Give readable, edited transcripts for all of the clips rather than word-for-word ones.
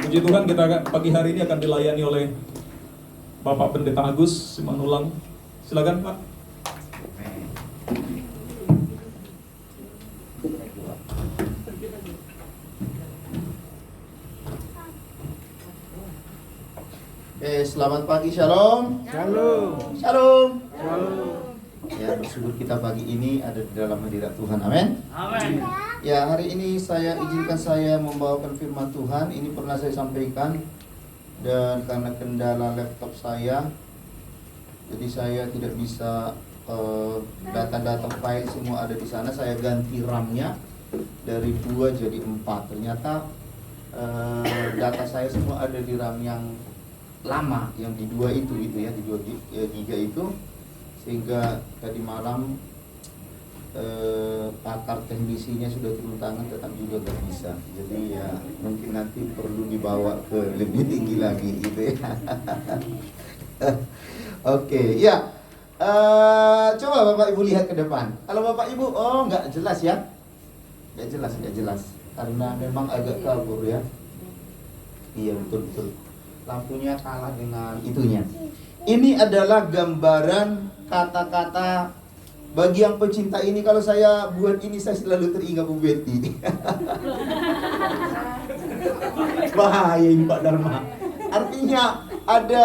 Puji Tuhan, kita pagi hari ini akan dilayani oleh Bapak Pendeta Agus Simanulang. Silakan Pak. Selamat pagi, Shalom. Shalom. Shalom. Shalom. Ya, bersyukur kita pagi ini ada di dalam hadirat Tuhan. Amin. Amin. Ya, hari ini izinkan saya membawakan firman Tuhan. Ini pernah saya sampaikan, dan karena kendala laptop saya, jadi saya tidak bisa data-data file semua ada di sana. Saya ganti RAM-nya dari 2 jadi 4. Ternyata data saya semua ada di RAM yang lama, yang di 2 itu gitu ya, di 2 giga itu, sehingga tadi malam pakar teknisinya sudah turun tangan, tetap juga gak bisa. Jadi ya mungkin nanti perlu dibawa ke lebih tinggi lagi gitu ya. Oke, ya. Coba Bapak Ibu lihat ke depan. Kalau Bapak Ibu, nggak jelas ya, nggak jelas, karena memang agak kabur ya. Iya, betul. Lampunya kalah dengan itunya. Ini adalah gambaran kata-kata. Bagi yang pecinta ini, kalau saya buat ini saya selalu teringat Bu Betty. Bahaya ini Pak Dharma. Artinya ada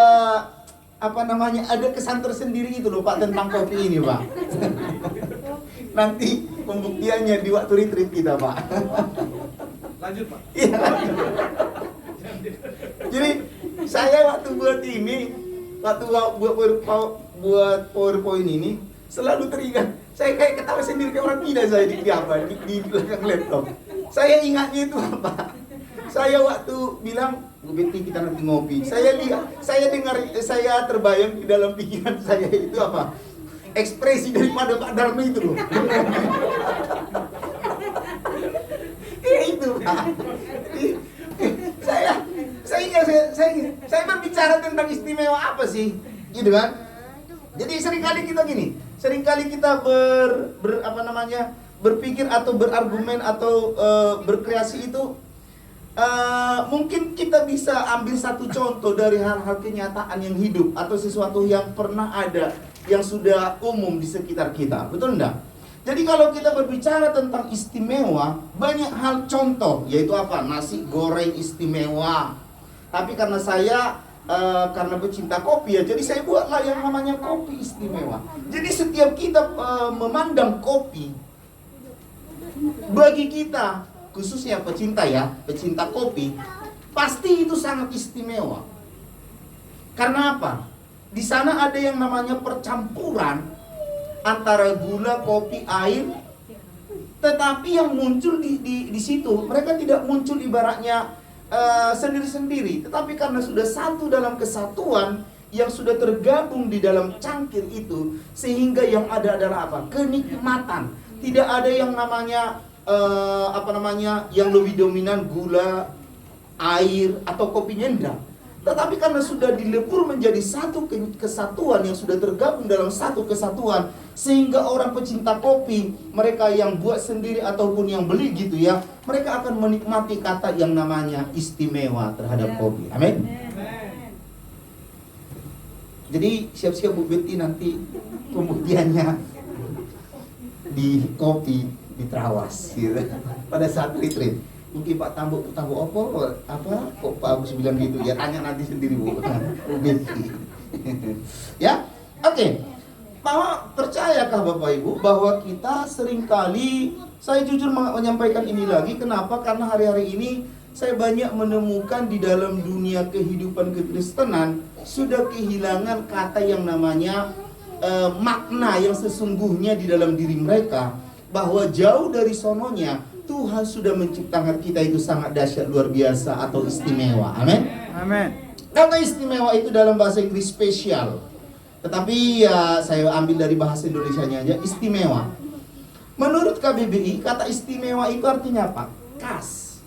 ada kesan tersendiri itu loh Pak tentang kopi ini Pak. Nanti pembuktiannya di waktu retreat kita Pak. Lanjut Pak. Iya. Jadi saya waktu buat PowerPoint ini selalu teringat. Saya kayak ketawa sendiri, kayak orang gila saya di belakang laptop. Saya ingatnya itu apa? Saya waktu bilang, Bu Betty kita nanti ngopi. Saya terbayang di dalam pikiran saya itu apa? Ekspresi daripada Pak Dharma itu loh. Ya itu Pak. Saya berbicara tentang istimewa apa sih? Gitu kan? Jadi seringkali kita berpikir atau berargumen atau berkreasi itu, mungkin kita bisa ambil satu contoh dari hal-hal kenyataan yang hidup atau sesuatu yang pernah ada, yang sudah umum di sekitar kita, betul enggak? Jadi kalau kita berbicara tentang istimewa, banyak hal contoh, yaitu apa? Nasi goreng istimewa. Tapi karena saya karena pecinta kopi ya, jadi saya buatlah yang namanya kopi istimewa. Jadi setiap kita memandang kopi, bagi kita khususnya pecinta kopi, pasti itu sangat istimewa. Karena apa? Di sana ada yang namanya percampuran antara gula, kopi, air. Tetapi yang muncul di situ, mereka tidak muncul ibaratnya sendiri-sendiri, tetapi karena sudah satu dalam kesatuan yang sudah tergabung di dalam cangkir itu, sehingga yang ada adalah apa? Kenikmatan. Tidak ada yang namanya yang lebih dominan gula, air atau kopinya, enggak. Tetapi karena sudah dilebur menjadi satu kesatuan yang sudah tergabung dalam satu kesatuan, sehingga orang pecinta kopi, mereka yang buat sendiri ataupun yang beli gitu ya, mereka akan menikmati kata yang namanya istimewa terhadap kopi. Amin. Jadi siap-siap Bu Betty nanti pembuktiannya di kopi di Trawas gitu, pada saat retreat. Mungkin Pak Tambo apa kok Pak Agus bilang gitu ya, tanya nanti sendiri Bu Betty. Ya, oke. Bahwa percayakah Bapak Ibu bahwa kita seringkali, saya jujur menyampaikan ini lagi, kenapa? Karena hari-hari ini saya banyak menemukan di dalam dunia kehidupan kekristenan sudah kehilangan kata yang namanya makna yang sesungguhnya di dalam diri mereka, bahwa jauh dari sononya Tuhan sudah menciptakan kita itu sangat dahsyat, luar biasa atau istimewa. Amin. Amin. Kata istimewa itu dalam bahasa Inggris spesial. Tetapi ya saya ambil dari bahasa Indonesianya aja, istimewa. Menurut KBBI, kata istimewa itu artinya apa? Khas,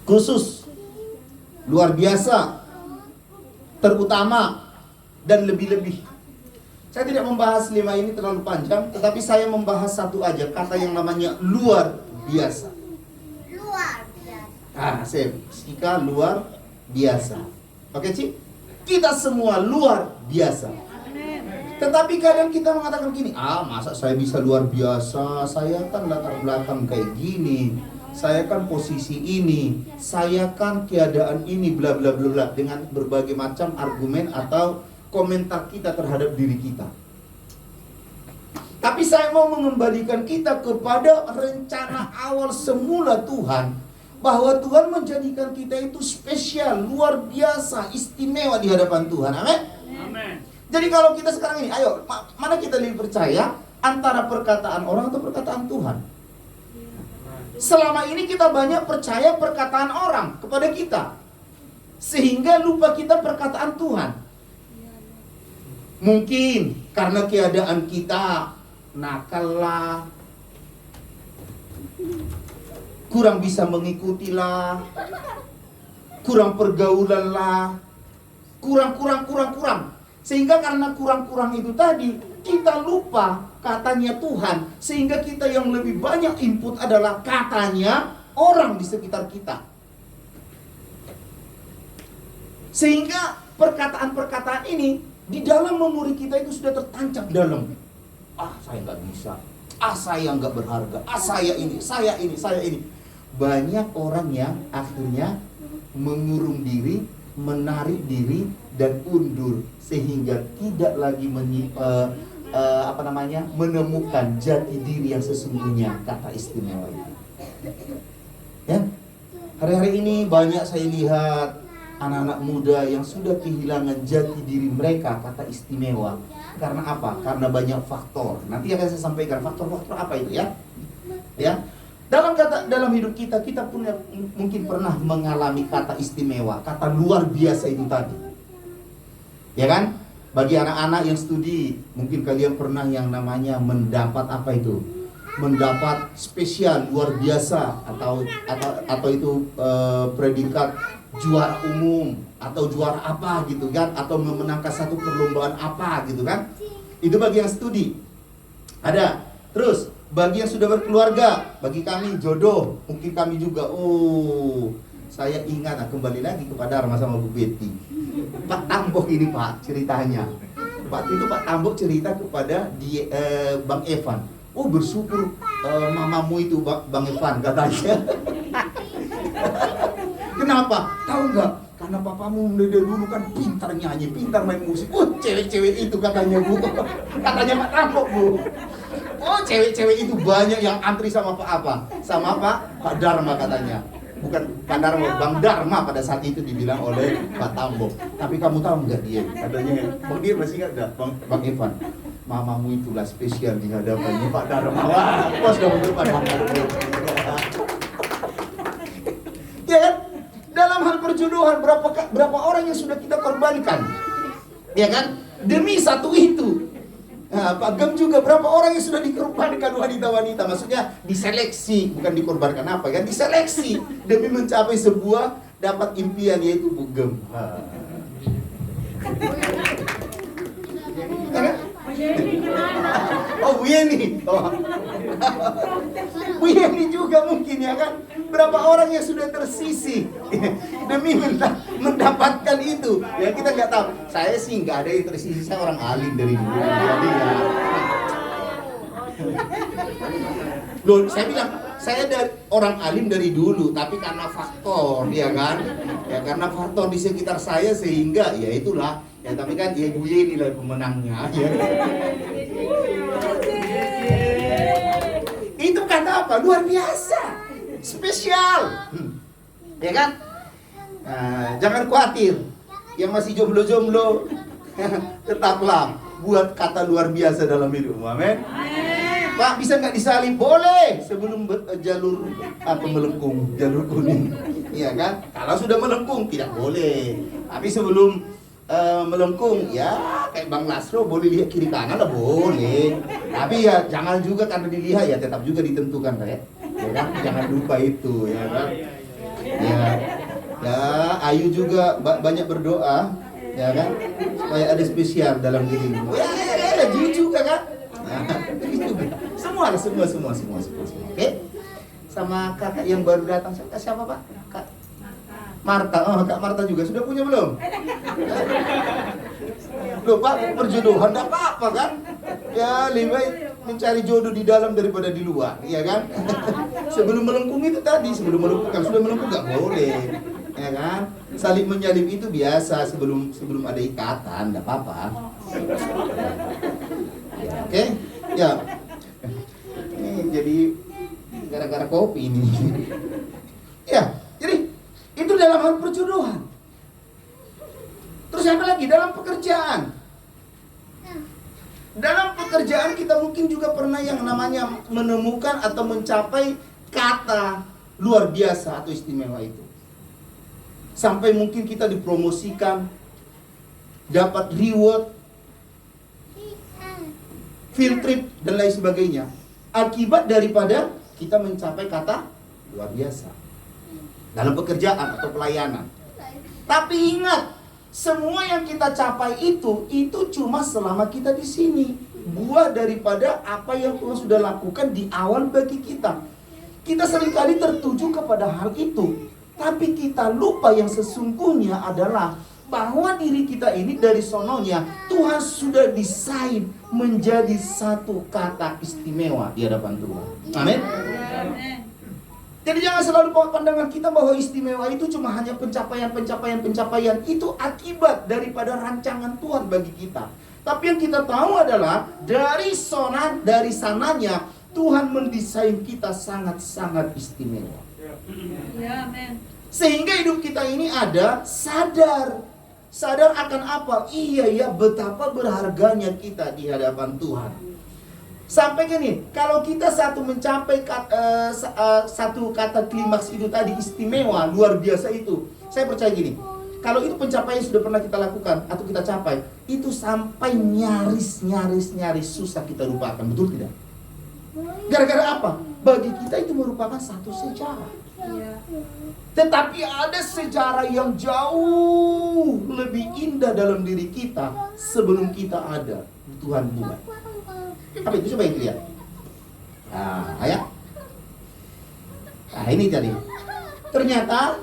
khusus, luar biasa, terutama, dan lebih-lebih. Saya tidak membahas 5 ini terlalu panjang, tetapi saya membahas satu aja, kata yang namanya luar biasa. Luar biasa. Sika luar biasa. Oke, Ci? Kita semua luar biasa. Tetapi kadang kita mengatakan gini, masa saya bisa luar biasa? Saya kan latar belakang kayak gini. Saya kan posisi ini. Saya kan keadaan ini, bla bla bla bla. Dengan berbagai macam argumen atau komentar kita terhadap diri kita. Tapi saya mau mengembalikan kita kepada rencana awal semula Tuhan. Bahwa Tuhan menjadikan kita itu spesial, luar biasa, istimewa di hadapan Tuhan. Amin? Amin. Jadi kalau kita sekarang ini, ayo, mana kita lebih percaya antara perkataan orang atau perkataan Tuhan? Selama ini kita banyak percaya perkataan orang kepada kita, sehingga lupa kita perkataan Tuhan. Mungkin karena keadaan kita nakal lah, kurang bisa mengikuti lah, kurang pergaulan lah, kurang. Sehingga karena kurang itu tadi, kita lupa katanya Tuhan. Sehingga kita yang lebih banyak input adalah katanya orang di sekitar kita. Sehingga perkataan-perkataan ini di dalam memori kita itu sudah tertancap dalam. Saya nggak bisa. Saya nggak berharga. Saya ini. Banyak orang yang akhirnya mengurung diri, menarik diri, dan undur. Sehingga tidak lagi menemukan jati diri yang sesungguhnya, kata istimewa itu. Ya, hari-hari ini banyak saya lihat anak-anak muda yang sudah kehilangan jati diri mereka, kata istimewa. Karena apa? Karena banyak faktor. Nanti akan saya sampaikan faktor-faktor apa itu ya. Ya. Dalam hidup kita punya mungkin pernah mengalami kata istimewa, kata luar biasa itu tadi. Ya kan? Bagi anak-anak yang studi, mungkin kalian pernah yang namanya mendapat apa itu? Mendapat spesial, luar biasa, atau itu predikat juara umum atau juara apa gitu kan, atau memenangkan satu perlombaan apa gitu kan. Itu bagi yang studi. Ada. Terus bagi yang sudah berkeluarga, bagi kami jodoh, mungkin kami juga saya ingat, kembali lagi kepada Arma sama Bu Betty. Pak Tambok ini Pak ceritanya. Waktu itu Pak Tambok cerita kepada Bang Evan. Bersyukur mamamu itu Bang Evan katanya. Kenapa? Tahu nggak? Karena papamu dari dulu kan pintar nyanyi, pintar main musik. Cewek-cewek itu katanya Bu. Katanya Pak Tambok Bu. Cewek-cewek itu banyak yang antri sama Pak Dharma katanya. Bukan Pak Dharma, Bang Dharma pada saat itu dibilang oleh Pak Tambok. Tapi kamu tahu nggak dia? Katanya, Bang dia masih nggak Bang Evan. Mamamu itulah spesial di hadapannya Pak Dharma. Wah, bos dong depan Bang Dharma. Ya kan? Dalam hal perjodohan berapa orang yang sudah kita korbankan? Ya kan? Demi satu itu. Pak Gem juga berapa orang yang sudah dikorbankan wanita-wanita, maksudnya diseleksi, bukan dikorbankan apa kan, diseleksi demi mencapai sebuah dapat impian, yaitu Bu Gem. Bu Yeni. Bu Yeni juga mungkin ya kan. Berapa orang yang sudah tersisih demi mendapatkan itu. Ya kita nggak tahu. Saya sih nggak ada yang tersisih. Saya orang alim dari dulu. Jadi ya. Loh, saya bilang saya dari orang alim dari dulu, tapi karena faktor, ya kan? Ya karena faktor di sekitar saya sehingga ya itulah. Ya tapi kan ya Bu Yeni lah pemenangnya. Ya. Itu kata apa? Luar biasa. Spesial. Ya kan? Jangan khawatir. Yang masih jomblo-jomblo tetaplah buat kata luar biasa dalam hidup. Amin. Pak, bisa nggak disalib? Boleh sebelum jalur melengkung, jalur kuning. Iya kan? Kalau sudah melengkung tidak boleh. Tapi sebelum melengkung ya kayak Bang Lasro boleh lihat kiri kanan lah boleh. Tapi ya jangan juga karena dilihat ya tetap juga ditentukan kayak. Ya kan? Jangan lupa itu ya kan. Ya Ayu juga banyak berdoa ya kan supaya ada spesial dalam dirimu. Ya Ji juga kan. Semua. Oke. Sama kakak yang baru datang siapa Pak? Kak Marta, oh Kak Marta juga sudah punya belum? Loh Pak, perjodohan enggak apa-apa kan? Ya, lebih baik mencari jodoh di dalam daripada di luar, iya kan? Sebelum melengkung itu tadi, sebelum melengkung, kalau sudah melengkung nggak boleh, ya kan? Salib menyalib itu biasa sebelum ada ikatan, enggak apa-apa. Oke, ya. Ini jadi gara-gara kopi ini. Ya, jadi itu dalam hal perjodohan. Terus apa lagi? Dalam pekerjaan. Dalam pekerjaan kita mungkin juga pernah yang namanya menemukan atau mencapai kata luar biasa atau istimewa itu. Sampai mungkin kita dipromosikan, dapat reward, field trip, dan lain sebagainya. Akibat daripada kita mencapai kata luar biasa dalam pekerjaan atau pelayanan. Tapi ingat, semua yang kita capai itu cuma selama kita di sini. Buah daripada apa yang Tuhan sudah lakukan di awal bagi kita. Kita seringkali tertuju kepada hal itu, tapi kita lupa yang sesungguhnya adalah bahwa diri kita ini dari sononya Tuhan sudah desain menjadi satu kata istimewa di hadapan Tuhan. Amin. Jadi jangan selalu pandangan kita bahwa istimewa itu cuma hanya pencapaian. Itu akibat daripada rancangan Tuhan bagi kita. Tapi yang kita tahu adalah dari sananya Tuhan mendesain kita sangat-sangat istimewa. Ya, amin. Sehingga hidup kita ini ada sadar akan apa? Iya ya, betapa berharganya kita di hadapan Tuhan. Sampai gini, kalau kita mencapai satu kata klimaks itu tadi istimewa, luar biasa itu. Saya percaya gini, kalau itu pencapaian sudah pernah kita lakukan atau kita capai, itu sampai nyaris susah kita lupakan, betul tidak? Gara-gara apa? Bagi kita itu merupakan satu sejarah. Ya. Tetapi ada sejarah yang jauh lebih indah dalam diri kita sebelum kita ada. Tuhan buat. Apa itu? Coba yang lihat. Nah, ayat. Nah, ini tadi. Ternyata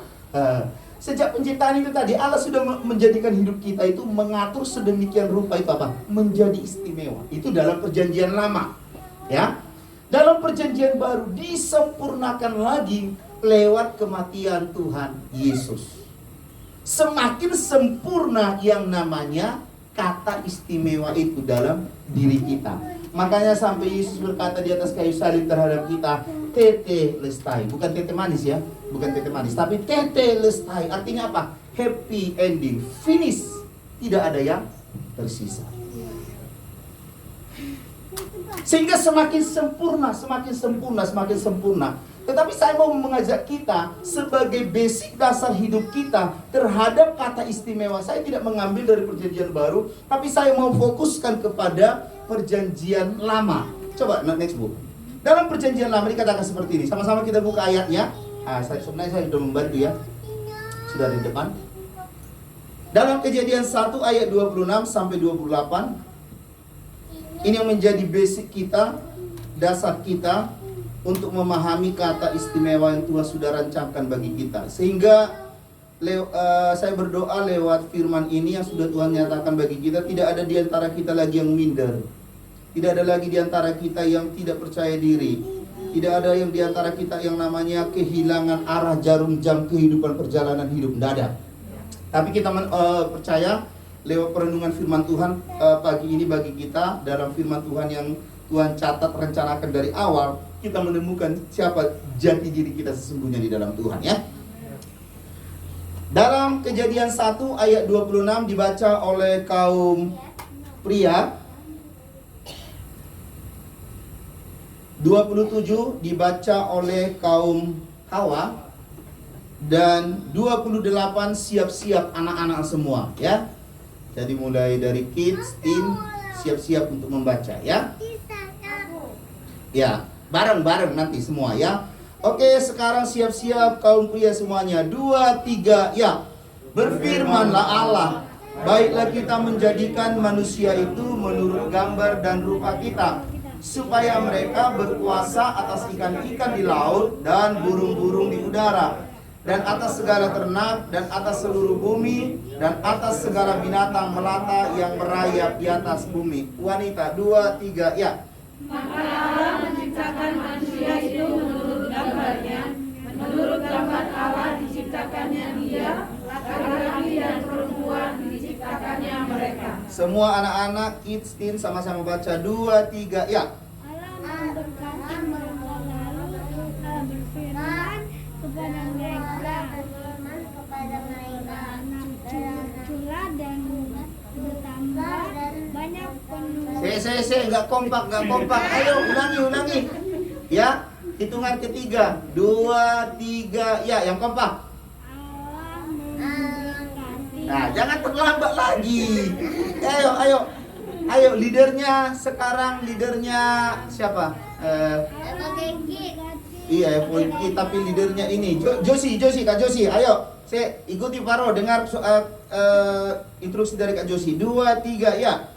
sejak penciptaan itu tadi Allah sudah menjadikan hidup kita itu mengatur sedemikian rupa itu apa? Menjadi istimewa. Itu dalam perjanjian lama. Ya. Dalam perjanjian baru disempurnakan lagi lewat kematian Tuhan Yesus. Semakin sempurna yang namanya kata istimewa itu dalam diri kita. Makanya sampai Yesus berkata di atas kayu salib terhadap kita, tete lestai. Bukan tete manis ya, bukan tete manis, tapi tete lestai. Artinya apa? Happy ending, finish. Tidak ada yang tersisa. Sehingga semakin sempurna. Tetapi saya mau mengajak kita sebagai basic dasar hidup kita terhadap kata istimewa. Saya tidak mengambil dari perjanjian baru, tapi saya mau fokuskan kepada perjanjian lama. Coba next book. Dalam perjanjian lama dikatakan seperti ini. Sama-sama kita buka ayatnya. Sebenarnya saya sudah membantu ya. Sudah di depan. Dalam Kejadian 1 ayat 26 sampai 28. Ini yang menjadi basic kita, dasar kita untuk memahami kata istimewa yang Tuhan sudah rancangkan bagi kita. Sehingga saya berdoa lewat firman ini yang sudah Tuhan nyatakan bagi kita, tidak ada di antara kita lagi yang minder. Tidak ada lagi di antara kita yang tidak percaya diri. Tidak ada yang di antara kita yang namanya kehilangan arah jarum jam kehidupan perjalanan hidup. Tidak ada. Tapi kita percaya lewat perenungan firman Tuhan pagi ini bagi kita, dalam firman Tuhan yang Tuhan catat rencanakan dari awal, kita menemukan siapa jati diri kita sesungguhnya di dalam Tuhan ya. Dalam Kejadian 1 ayat 26 dibaca oleh kaum pria, 27 dibaca oleh kaum Hawa, dan 28 siap-siap anak-anak semua ya. Jadi mulai dari kids, teen, siap-siap untuk membaca ya. Ya, bareng-bareng nanti semua ya. Oke, sekarang siap-siap kaum pria semuanya. 2, 3, ya. Berfirmanlah Allah, baiklah kita menjadikan manusia itu menurut gambar dan rupa kita, supaya mereka berkuasa atas ikan-ikan di laut dan burung-burung di udara, dan atas segala ternak, dan atas seluruh bumi, dan atas segala binatang melata yang merayap di atas bumi. Wanita, 2, 3, ya. Maka Allah menciptakan manusia itu menurut gambarnya, menurut gambar Allah diciptakannya dia, laki-laki dan perempuan diciptakannya mereka. Semua anak-anak, kids, teen, sama-sama baca. 2, 3, ya. Allah memberkati mereka lalu berfirman kepada mereka anak cuculah dan bertambah banyak penuh. Saya nggak kompak. Ayo ulangi. Ya, hitungan ketiga. 2, 3, ya, yang kompak. Allah memberkati. Nah, jangan terlambat lagi. Ayo, leadernya sekarang siapa? Iya, Polki, tapi leadernya ini Josi, Kak Josi. Ayo, saya ikuti Faro, dengar instruksi dari Kak Josi. 2, 3, ya.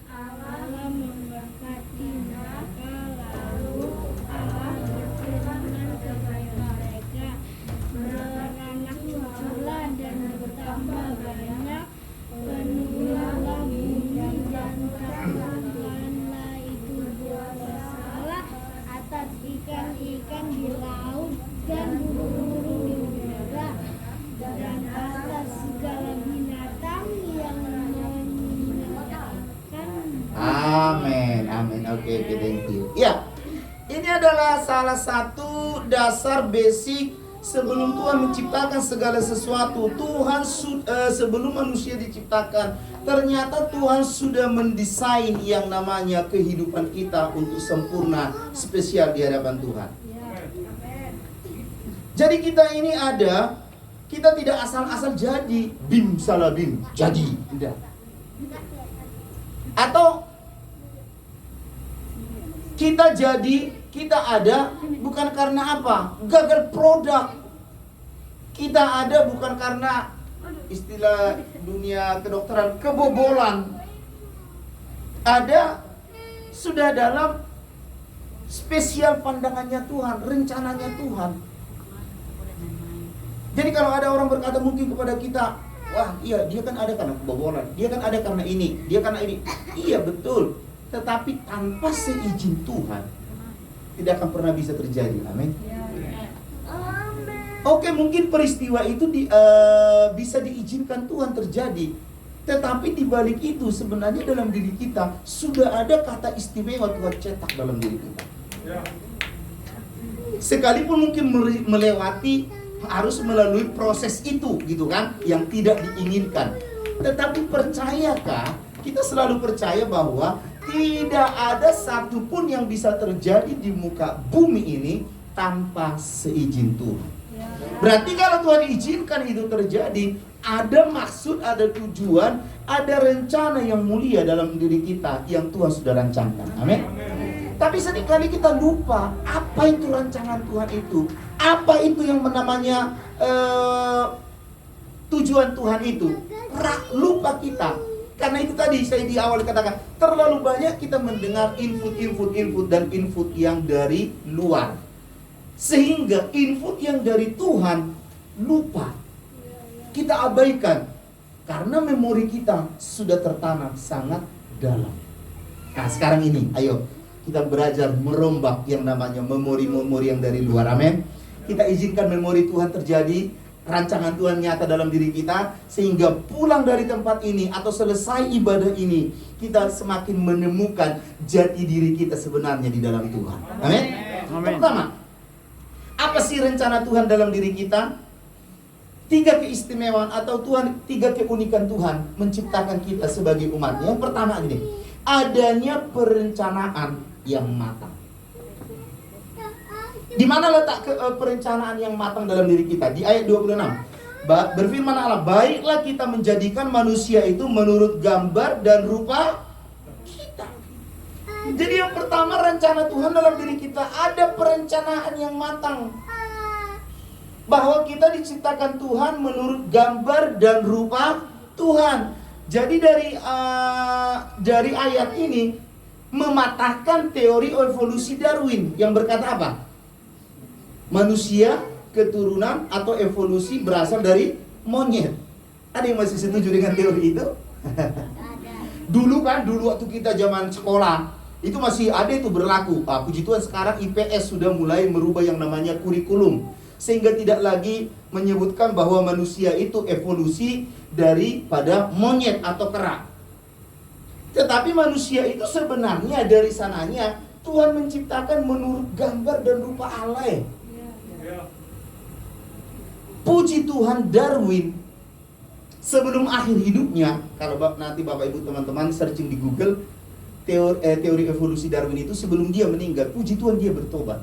Allah memberkati mereka lalu Allah berfirman kepada mereka beranak cuculah dan bertambah banyak penuhilah bumi dan katakanlah itu berkuasalah atas ikan-ikan di laut dan burung-burung di udara dan atas segala binatang yang menyenangkan. Amin. Oke, thank you. Ya, ini adalah salah satu dasar basic sebelum Tuhan menciptakan segala sesuatu. Sebelum manusia diciptakan, ternyata Tuhan sudah mendesain yang namanya kehidupan kita untuk sempurna, spesial di hadapan Tuhan. Jadi kita tidak asal-asal jadi, bim salah bim, jadi, tidak. Atau kita ada bukan karena apa? Gagal produk. Kita ada bukan karena istilah dunia kedokteran kebobolan. Ada sudah dalam spesial pandangannya Tuhan, rencananya Tuhan. Jadi kalau ada orang berkata mungkin kepada kita, wah iya dia kan ada karena kebobolan, dia kan ada karena ini, dia karena ini. Iya betul, tetapi tanpa seizin Tuhan tidak akan pernah bisa terjadi. Amin. Oke, mungkin peristiwa itu bisa diizinkan Tuhan terjadi, tetapi di balik itu sebenarnya dalam diri kita sudah ada kata istimewa Tuhan cetak dalam diri kita. Sekalipun mungkin melewati harus melalui proses itu gitu kan, yang tidak diinginkan. Tetapi percayakah, kita selalu percaya bahwa tidak ada satupun yang bisa terjadi di muka bumi ini tanpa seizin Tuhan. Berarti kalau Tuhan izinkan itu terjadi, ada maksud, ada tujuan, ada rencana yang mulia dalam diri kita yang Tuhan sudah rancangkan. Amin. Tapi seringkali kita lupa apa itu rancangan Tuhan itu. Apa itu yang namanya tujuan Tuhan itu. Lupa kita. Karena itu tadi saya di awal katakan, terlalu banyak kita mendengar input dan input yang dari luar. Sehingga input yang dari Tuhan lupa. Kita abaikan. Karena memori kita sudah tertanam sangat dalam. Nah sekarang ini, ayo kita belajar merombak yang namanya memori-memori yang dari luar. Amin. Kita izinkan memori Tuhan terjadi, rancangan Tuhan nyata dalam diri kita, sehingga pulang dari tempat ini atau selesai ibadah ini, kita semakin menemukan jati diri kita sebenarnya di dalam Tuhan. Amin. Pertama, apa sih rencana Tuhan dalam diri kita? 3 keistimewaan atau tiga keunikan Tuhan menciptakan kita sebagai umatnya. Yang pertama gini, adanya perencanaan yang matang. Di mana letak perencanaan yang matang dalam diri kita? Di ayat 26. Berfirman Allah, baiklah kita menjadikan manusia itu menurut gambar dan rupa kita. Jadi yang pertama, rencana Tuhan dalam diri kita ada perencanaan yang matang. Bahwa kita diciptakan Tuhan menurut gambar dan rupa Tuhan. Jadi dari ayat ini mematahkan teori evolusi Darwin yang berkata apa? Manusia keturunan atau evolusi berasal dari monyet. Ada yang masih setuju dengan teori itu? Dulu waktu kita zaman sekolah itu masih ada itu berlaku. Puji Tuhan sekarang IPS sudah mulai merubah yang namanya kurikulum, sehingga tidak lagi menyebutkan bahwa manusia itu evolusi daripada monyet atau kera. Tetapi manusia itu sebenarnya dari sananya Tuhan menciptakan menurut gambar dan rupa Allah. Puji Tuhan, Darwin sebelum akhir hidupnya, kalau nanti Bapak Ibu teman-teman searching di Google teori evolusi Darwin itu, sebelum dia meninggal, puji Tuhan dia bertobat.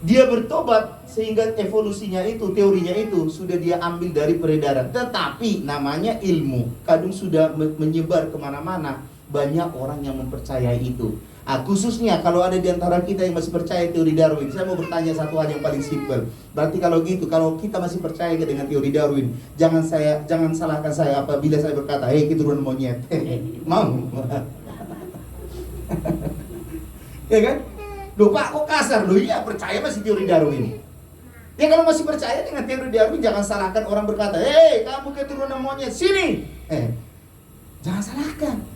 Dia bertobat sehingga evolusinya itu, teorinya itu sudah dia ambil dari peredaran. Tetapi namanya ilmu kadung sudah menyebar kemana-mana. Banyak orang yang mempercayai itu. Khususnya kalau ada di antara kita yang masih percaya teori Darwin, saya mau bertanya satu hal yang paling simpel. Berarti kalau gitu, kalau kita masih percaya dengan teori Darwin, jangan salahkan saya apabila saya berkata, "Hei, keturunan monyet." Mau? Ya kan? Loh Pak, kok kasar? Loh iya, percaya masih teori Darwin. Ya kalau masih percaya dengan teori Darwin, jangan salahkan orang berkata, "Hei, kamu keturunan monyet, sini." Jangan salahkan.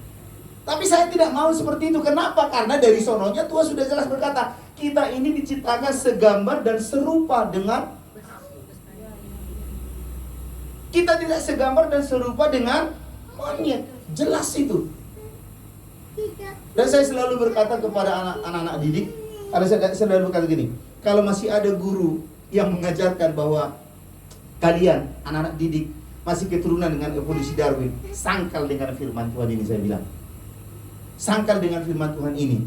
Tapi saya tidak mau seperti itu. Kenapa? Karena dari sononya Tuhan sudah jelas berkata, kita ini diciptakan segambar dan serupa dengan, kita tidak segambar dan serupa dengan monyet. Jelas itu. Dan saya selalu berkata kepada anak-anak didik, saya selalu berkata gini, kalau masih ada guru yang mengajarkan bahwa kalian, anak-anak didik, masih keturunan dengan evolusi Darwin, sangkal dengan firman Tuhan ini, saya bilang. Sangkal dengan firman Tuhan ini.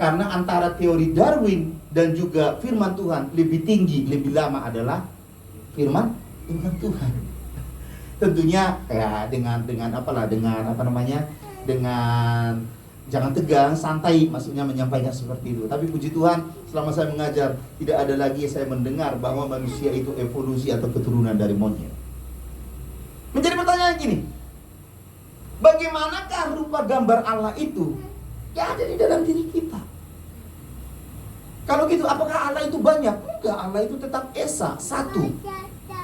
Karena antara teori Darwin dan juga firman Tuhan, lebih tinggi, lebih lama adalah firman Tuhan. Tentunya ya dengan jangan tegang, santai maksudnya menyampaikan seperti itu. Tapi puji Tuhan, selama saya mengajar, tidak ada lagi saya mendengar bahwa manusia itu evolusi atau keturunan dari monyet. Menjadi pertanyaan gini, bagaimanakah rupa gambar Allah itu yang ada di dalam diri kita? Kalau gitu, apakah Allah itu banyak? Enggak, Allah itu tetap Esa, satu.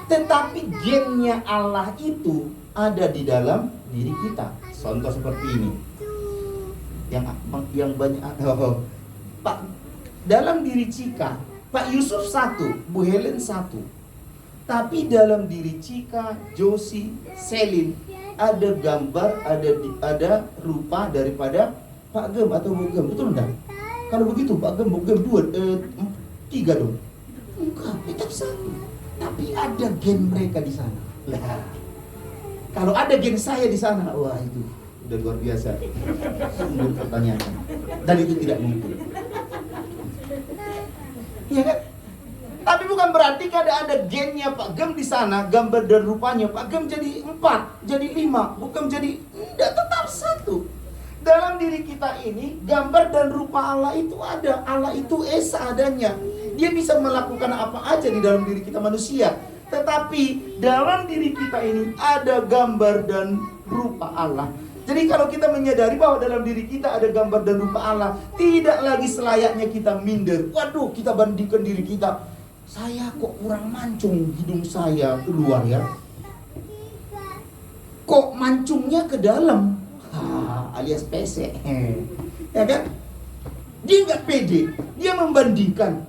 Tetapi gennya Allah itu ada di dalam diri kita. Contoh seperti ini. Yang banyak, Pak, dalam diri Cika, Pak Yusuf satu, Bu Helen satu. Tapi dalam diri Cika, Josie, Selin, ada gambar, ada rupa daripada Pak Gem atau Bu Gem, betul enggak? Kalau begitu Pak Gem, Bu Gem 3 dong. Enggak, tetap satu. Tapi ada gen mereka di sana. Lah, kalau ada gen saya di sana, wah itu udah luar biasa. Sungguh pertanyaan. Dan itu tidak mungkin. Iya kan? Tapi bukan berarti kada ada gennya Pak Gem di sana, gambar dan rupanya Pak Gem jadi 4, jadi 5, bukan jadi enggak, tetap satu. Dalam diri kita ini gambar dan rupa Allah itu ada. Allah itu Esa adanya. Dia bisa melakukan apa aja di dalam diri kita manusia. Tetapi dalam diri kita ini ada gambar dan rupa Allah. Jadi kalau kita menyadari bahwa dalam diri kita ada gambar dan rupa Allah, tidak lagi selayaknya kita minder. Waduh, kita bandingkan diri kita. Saya kok kurang mancung, hidung saya keluar ya. Kok mancungnya ke dalam? Alias pesek. Ya kan? Dia nggak pede. Dia membandingkan.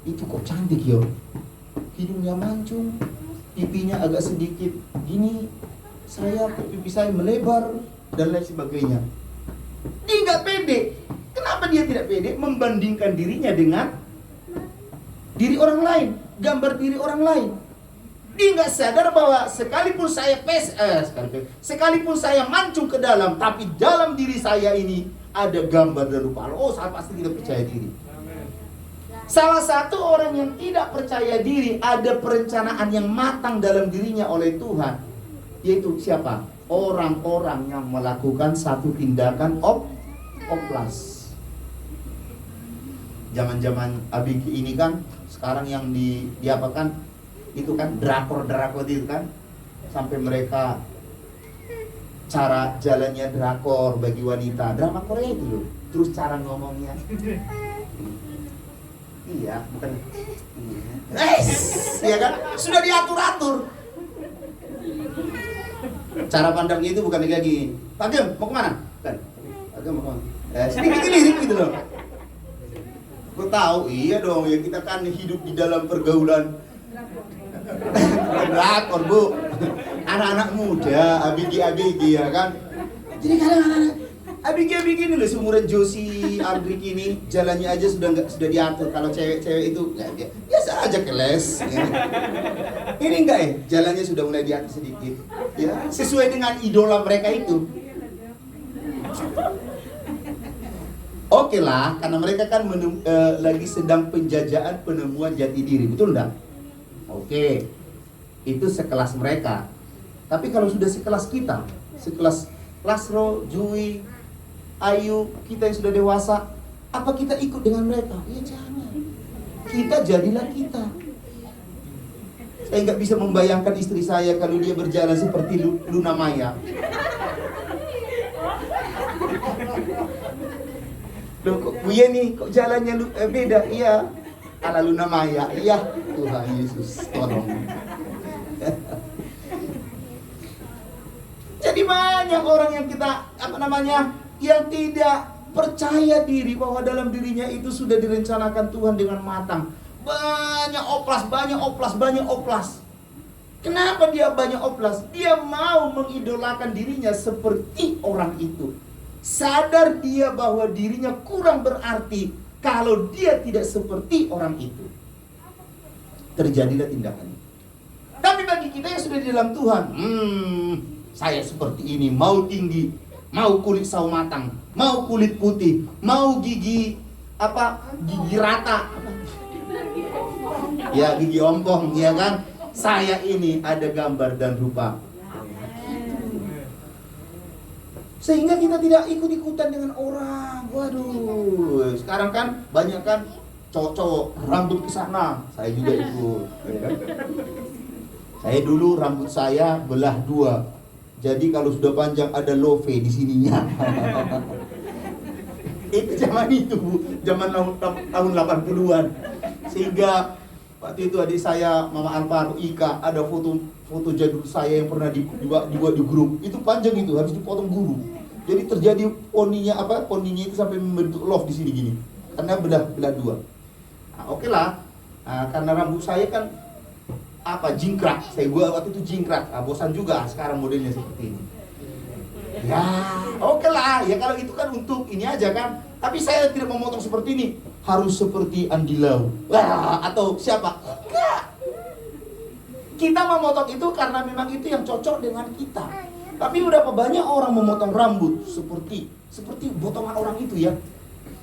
Itu kok cantik ya. Hidungnya mancung, pipinya agak sedikit gini. Saya kok pipi saya melebar dan lain sebagainya. Dia nggak pede. Kenapa dia tidak pede? Membandingkan dirinya dengan diri orang lain, gambar diri orang lain. Dia nggak sadar bahwa sekalipun saya mancung ke dalam, tapi dalam diri saya ini ada gambar dan rupa Allah. Oh, saya pasti tidak percaya diri. Salah satu orang yang tidak percaya diri, ada perencanaan yang matang dalam dirinya oleh Tuhan, yaitu siapa? Orang-orang yang melakukan satu tindakan oplas. Zaman-zaman Abiki ini kan, sekarang yang diapakan itu kan drakor itu kan, sampai mereka cara jalannya drakor bagi wanita, drama Korea itu loh, terus cara ngomongnya. Iya, bukan. Ya kan? Sudah diatur-atur. Cara pandangnya itu bukan lagi, Pak Gem, mau kemana? Kan? Pak Gem mau kemana? Sedikit lirik gitu loh. Gue tahu, iya dong, ya kita kan hidup di dalam pergaulan drakor, Bu. Anak-anak muda, abigi ya kan. Jadi kadang-kadang abigi ini loh, seumuran Josie, Andrik ini jalannya aja sudah diatur. Kalau cewek-cewek itu ya, biasa aja keles. Ya. Ini enggak ya, jalannya sudah mulai diatur sedikit. Ya, sesuai dengan idola mereka itu. Oke lah, karena mereka kan lagi sedang penjajahan penemuan jati diri, betul enggak? Oke, itu sekelas mereka. Tapi kalau sudah sekelas kita, sekelas Lasro, Jui, Ayu, kita yang sudah dewasa, apa kita ikut dengan mereka? Ya jangan. Kita jadilah kita. Saya nggak bisa membayangkan istri saya kalau dia berjalan seperti Luna Maya. Loh, kok Buya nih, kok jalannya beda? Iya, ala Luna Maya. Iya, Tuhan Yesus, tolong. Jadi banyak orang yang kita, yang tidak percaya diri bahwa dalam dirinya itu sudah direncanakan Tuhan dengan matang. Banyak oplas. Kenapa dia banyak oplas? Dia mau mengidolakan dirinya seperti orang itu. Sadar dia bahwa dirinya kurang berarti kalau dia tidak seperti orang itu. Terjadilah tindakan itu. Tapi bagi kita yang sudah di dalam Tuhan, saya seperti ini, mau tinggi, mau kulit sawo matang, mau kulit putih, mau gigi rata, ya gigi ompong, ya kan? Saya ini ada gambar dan rupa. Sehingga kita tidak ikut-ikutan dengan orang. Waduh, sekarang kan banyak kan cowok-cowok rambut ke sana, saya juga ikut. Ya kan? Saya dulu rambut saya belah dua. Jadi kalau sudah panjang ada love di sininya. Itu zaman itu, zaman tahun 80-an. Sehingga waktu itu adik saya, Mama Alvaro, Ika, ada foto jadul saya yang pernah dibuat di grup. Itu panjang itu, habis dipotong guru. Jadi terjadi poninya itu sampai membentuk love di sini gini. Karena belah dua. Nah, oke lah. Nah, karena rambut saya kan jingkrak. Saya buat waktu itu jingkrak. Bosan juga sekarang modelnya seperti ini. Ya, oke lah. Ya kalau itu kan untuk ini aja kan. Tapi saya tidak memotong seperti ini. Harus seperti Andi Lau. Wah, atau siapa? Enggak. Kita memotong itu karena memang itu yang cocok dengan kita. Tapi berapa banyak orang memotong rambut seperti potongan orang itu ya.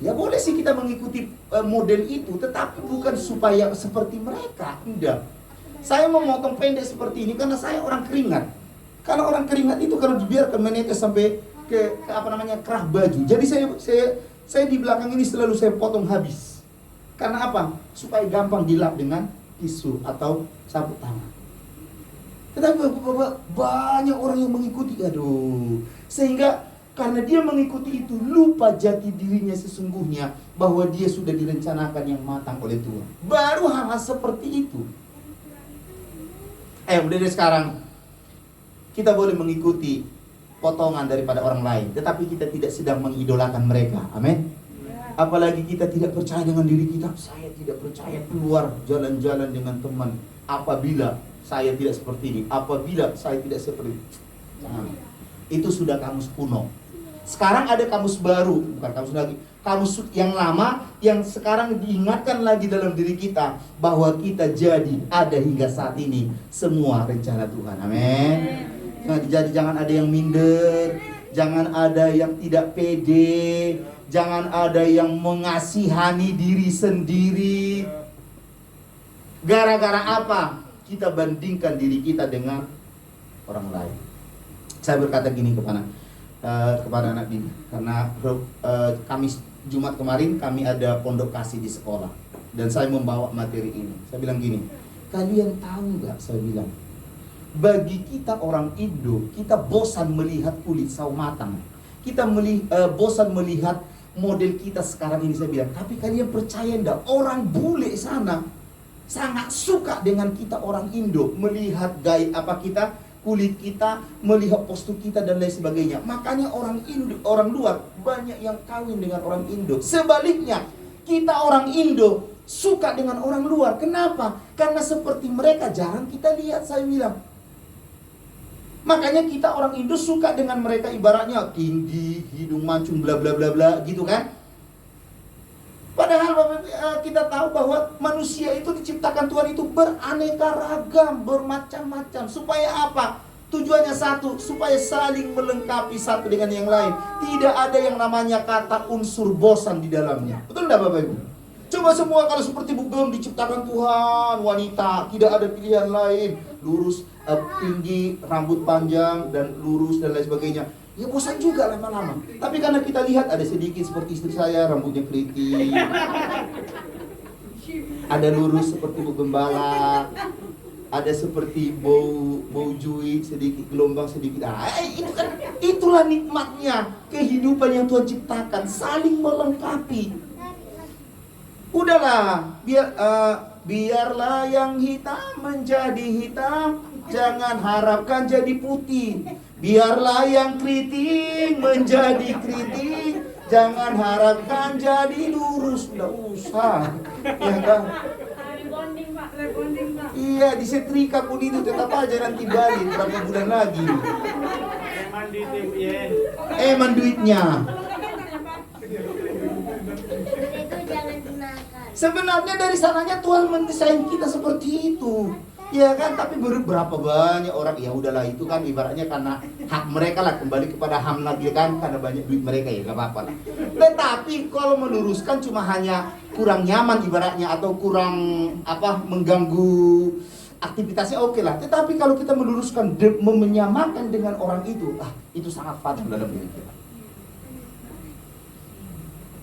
Ya boleh sih kita mengikuti model itu, tetapi bukan supaya seperti mereka. Tidak. Saya memotong pendek seperti ini karena saya orang keringat. Kalau orang keringat itu kalau dibiarkan menetes sampai ke kerah baju. Jadi saya di belakang ini selalu saya potong habis. Karena apa? Supaya gampang dilap dengan tisu atau sapu tangan. Tetapi banyak orang yang mengikuti, sehingga karena dia mengikuti itu lupa jati dirinya sesungguhnya bahwa dia sudah direncanakan yang matang oleh Tuhan. Baru hal-hal seperti itu. Udah dari sekarang kita boleh mengikuti potongan daripada orang lain, tetapi kita tidak sedang mengidolakan mereka. Amin. Apalagi kita tidak percaya dengan diri kita. Saya tidak percaya keluar jalan-jalan dengan teman apabila saya tidak seperti ini, apabila saya tidak seperti ini. Itu sudah kamus kuno. Sekarang ada kamus baru, bukan kamus lagi, kamus yang lama yang sekarang diingatkan lagi dalam diri kita bahwa kita jadi ada hingga saat ini semua rencana Tuhan. Amin. Jadi jangan ada yang minder, jangan ada yang tidak pede, jangan ada yang mengasihani diri sendiri. Gara-gara apa? Kita bandingkan diri kita dengan orang lain. Saya berkata gini kepada anak didik, karena Kamis Jumat kemarin kami ada pondok kasih di sekolah dan saya membawa materi ini. Saya bilang gini, kalian tahu nggak? Saya bilang, bagi kita orang Indo, kita bosan melihat kulit sawo matang. Kita bosan melihat model kita sekarang ini, saya bilang, tapi kalian percaya enggak, orang bule sana sangat suka dengan kita orang Indo, melihat gaya apa kita, kulit kita, melihat postur kita dan lain sebagainya. Makanya orang Indo, orang luar banyak yang kawin dengan orang Indo. Sebaliknya, kita orang Indo suka dengan orang luar. Kenapa? Karena seperti mereka jarang kita lihat, saya bilang. Makanya kita orang Indo suka dengan mereka, ibaratnya tinggi, hidung mancung, bla bla bla bla, gitu kan? Padahal kita tahu bahwa manusia itu diciptakan Tuhan itu beraneka ragam, bermacam-macam. Supaya apa? Tujuannya satu, supaya saling melengkapi satu dengan yang lain. Tidak ada yang namanya kata unsur bosan di dalamnya. Betul tidak Bapak Ibu? Coba semua kalau seperti Bugem diciptakan Tuhan, wanita, tidak ada pilihan lain. Lurus, tinggi, rambut panjang, dan lurus, dan lain sebagainya. Ya bosan juga lama-lama. Tapi karena kita lihat ada sedikit seperti istri saya, rambutnya keriting. Ada lurus seperti Bu Gembala. Ada seperti bau jui, sedikit gelombang sedikit. Itu kan, itulah nikmatnya kehidupan yang Tuhan ciptakan, saling melengkapi. Udahlah, biarlah yang hitam menjadi hitam, jangan harapkan jadi putih. Biarlah yang keriting menjadi keriting, jangan harapkan jadi lurus. Nggak usah, ya kan? Rebonding Pak, rebonding Pak. Iya, disetrika pun itu tetap aja nanti balik berapa bulan lagi. Eman duitnya. Itu jangan gunakan. Sebenarnya dari sananya Tuhan mendesain kita seperti itu. Ya kan, tapi berapa banyak orang, ya udahlah itu kan ibaratnya karena hak mereka lah, kembali kepada HAM lagi kan, karena banyak duit mereka ya gak apa-apa lah. Tetapi kalau meluruskan cuma hanya kurang nyaman ibaratnya, atau kurang mengganggu aktivitasnya, oke lah. Tetapi kalau kita meluruskan, menyamakan dengan orang itu sangat fatal dalam diri kita.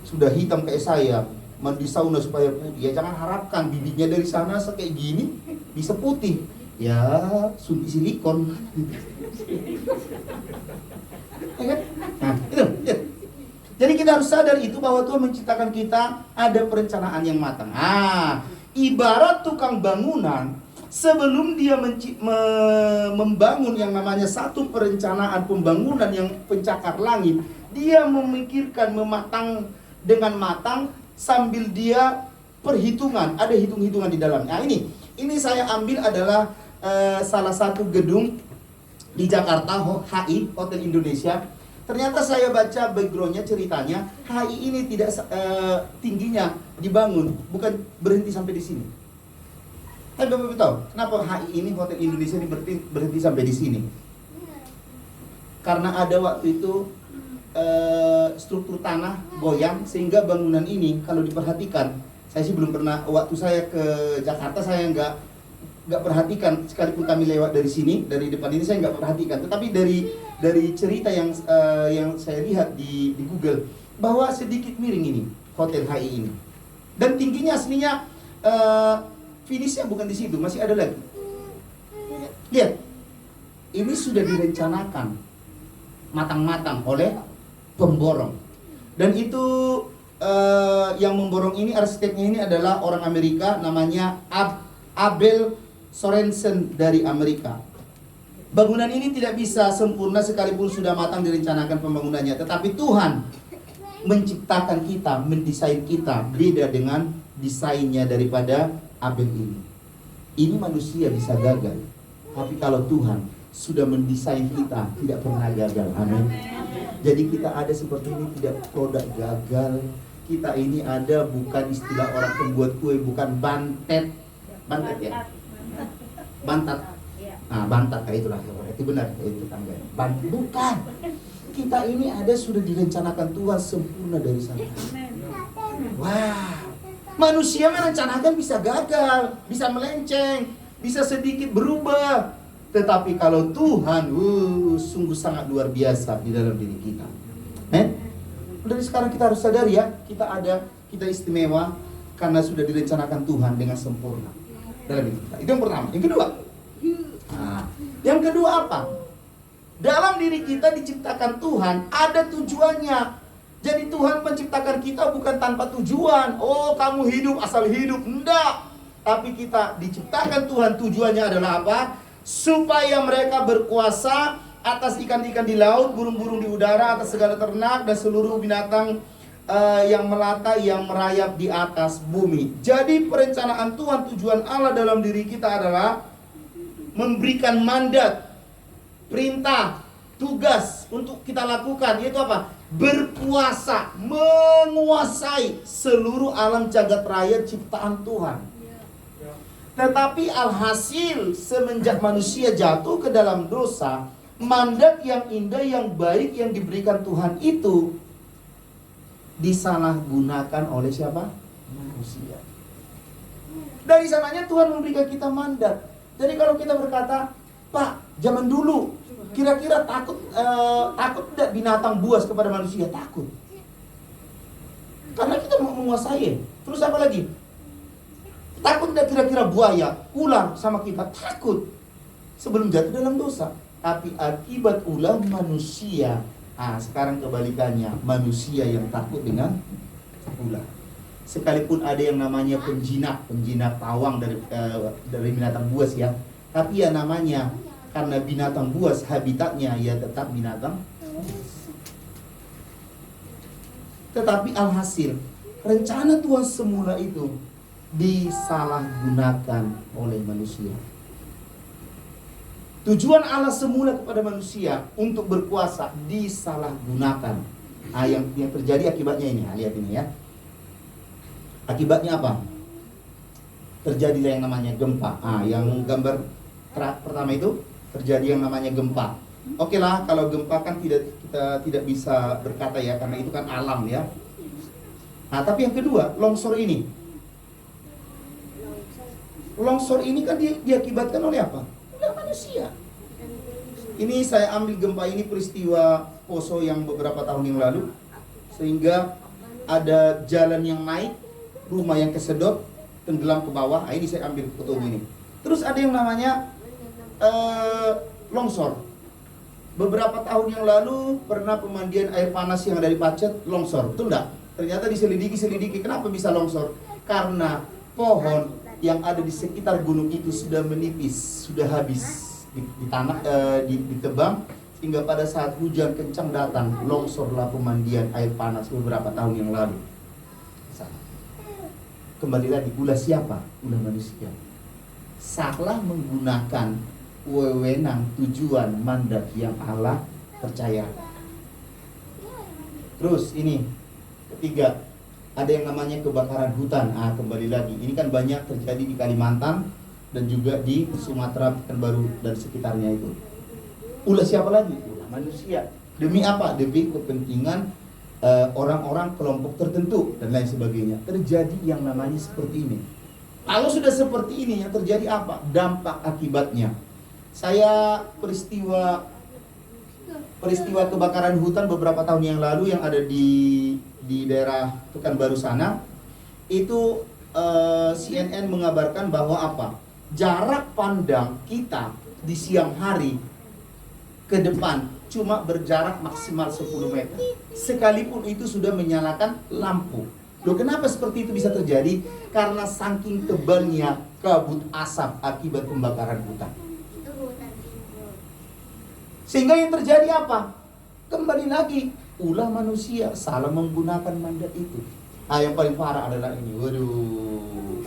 Sudah hitam kayak saya, mandi sauna supaya putih, ya jangan harapkan bibitnya dari sana kayak gini bisa putih. Ya suntik silikon. Ya kan? Nah, itu. Jadi kita harus sadar itu, bahwa Tuhan menciptakan kita ada perencanaan yang matang. Ibarat tukang bangunan, sebelum dia membangun yang namanya satu perencanaan pembangunan yang pencakar langit, dia memikirkan, mematang dengan matang, sambil dia perhitungan, ada hitung-hitungan di dalamnya. Nah, ini saya ambil adalah salah satu gedung di Jakarta, HI, Hotel Indonesia. Ternyata saya baca backgroundnya, ceritanya, HI ini tidak tingginya dibangun, bukan berhenti sampai di sini. Tapi Bapak tahu kenapa HI ini, Hotel Indonesia ini berhenti sampai di sini? Karena ada waktu itu struktur tanah goyang, sehingga bangunan ini kalau diperhatikan, saya sih belum pernah, waktu saya ke Jakarta saya nggak perhatikan, sekalipun kami lewat dari sini, dari depan ini saya nggak perhatikan. Tetapi dari cerita yang saya lihat di Google, bahwa sedikit miring ini Hotel HI ini, dan tingginya aslinya finishnya bukan di situ, masih ada lagi. Lihat, ini sudah direncanakan matang-matang oleh pemborong, dan itu yang memborong ini, arsiteknya ini adalah orang Amerika, namanya Abel Sorensen dari Amerika. Bangunan ini tidak bisa sempurna sekalipun sudah matang direncanakan pembangunannya, tetapi Tuhan menciptakan kita, mendesain kita beda dengan desainnya daripada Abel ini. Ini manusia bisa gagal, tapi kalau Tuhan sudah mendesain kita, tidak pernah gagal. Amin. Jadi kita ada seperti ini, tidak produk gagal. Kita ini ada bukan istilah orang pembuat kue, bukan bantet ya, bantat. Nah, bantat kayak itulah, itu benar, itu tangga. Bukan. Kita ini ada sudah direncanakan Tuhan sempurna dari sana. Wah, manusia merencanakan bisa gagal, bisa melenceng, bisa sedikit berubah. Tetapi kalau Tuhan, sungguh sangat luar biasa di dalam diri kita. Dari sekarang kita harus sadar ya, kita istimewa karena sudah direncanakan Tuhan dengan sempurna dalam diri kita. Itu yang pertama. Yang kedua apa? Dalam diri kita diciptakan Tuhan, ada tujuannya. Jadi Tuhan menciptakan kita bukan tanpa tujuan. Oh, kamu hidup asal hidup. Enggak. Tapi kita diciptakan Tuhan, tujuannya adalah apa? Supaya mereka berkuasa atas ikan-ikan di laut, burung-burung di udara, atas segala ternak dan seluruh binatang yang melata, yang merayap di atas bumi. Jadi perencanaan Tuhan, tujuan Allah dalam diri kita adalah memberikan mandat, perintah, tugas untuk kita lakukan, yaitu apa? Berkuasa, menguasai seluruh alam jagat raya ciptaan Tuhan. Tetapi alhasil semenjak manusia jatuh ke dalam dosa, mandat yang indah, yang baik yang diberikan Tuhan itu disalahgunakan oleh siapa? Manusia. Dari sananya Tuhan memberikan kita mandat. Jadi kalau kita berkata, Pak, zaman dulu kira-kira takut tidak binatang buas kepada manusia? Takut. Karena kita mau menguasai. Terus apa lagi? Takut tidak kira-kira buaya, ular sama kita? Takut. Sebelum jatuh dalam dosa. Tapi akibat ulah manusia. Sekarang kebalikannya, manusia yang takut dengan ular. Sekalipun ada yang namanya penjinak pawang dari binatang buas ya. Tapi ya namanya, karena binatang buas habitatnya ya tetap binatang. Tetapi alhasil, rencana Tuhan semula itu disalahgunakan oleh manusia. Tujuan Allah semula kepada manusia untuk berkuasa disalahgunakan. Yang terjadi akibatnya ini, lihat ini ya. Akibatnya apa? Terjadilah yang namanya gempa. Yang gambar pertama itu terjadi yang namanya gempa. Oke lah, kalau gempa kan kita tidak bisa berkata ya, karena itu kan alam ya. Tapi yang kedua, longsor ini. Longsor ini kan diakibatkan oleh apa? Oleh manusia. Ini saya ambil gempa ini peristiwa Poso yang beberapa tahun yang lalu. Sehingga ada jalan yang naik, rumah yang kesedot, tenggelam ke bawah. Ini saya ambil foto ini. Terus ada yang namanya longsor. Beberapa tahun yang lalu pernah pemandian air panas yang ada di Pacet longsor. Betul enggak? Ternyata diselidiki. Kenapa bisa longsor? Karena pohon yang ada di sekitar gunung itu sudah menipis, sudah habis ditebang, sehingga pada saat hujan kencang datang, longsorlah pemandian air panas beberapa tahun yang lalu. Kembali lagi, ulah siapa? Ulah manusia. Salah menggunakan wewenang, tujuan, mandat yang Allah percayakan. Terus ini ketiga, ada yang namanya kebakaran hutan. Kembali lagi, ini kan banyak terjadi di Kalimantan dan juga di Sumatera, Pekanbaru dan sekitarnya itu. Ulah siapa lagi? Ulah manusia. Demi apa? Demi kepentingan orang-orang kelompok tertentu dan lain sebagainya. Terjadi yang namanya seperti ini. Kalau sudah seperti ini, yang terjadi apa? Dampak akibatnya. Saya peristiwa kebakaran hutan beberapa tahun yang lalu yang ada di daerah Pekanbaru sana, itu CNN mengabarkan bahwa apa? Jarak pandang kita di siang hari ke depan cuma berjarak maksimal 10 meter. Sekalipun itu sudah menyalakan lampu. Loh, kenapa seperti itu bisa terjadi? Karena saking tebalnya kabut asap akibat pembakaran hutan. Sehingga yang terjadi apa? Kembali lagi, ulah manusia salah menggunakan mandat itu. Yang paling parah adalah ini. Waduh.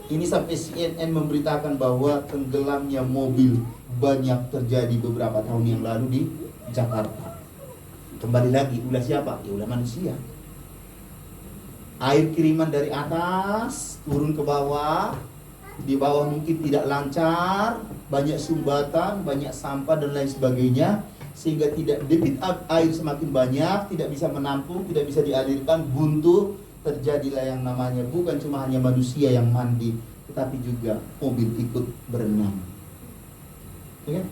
Ini sampai CNN memberitakan bahwa tenggelamnya mobil banyak terjadi beberapa tahun yang lalu di Jakarta. Kembali lagi, ulah siapa? Ya ulah manusia. Air kiriman dari atas turun ke bawah. Di bawah mungkin tidak lancar, banyak sumbatan, banyak sampah dan lain sebagainya, sehingga tidak debit air semakin banyak, tidak bisa menampung, tidak bisa dialirkan, buntu. Terjadilah yang namanya bukan cuma hanya manusia yang mandi, tetapi juga mobil ikut berenang. Ya?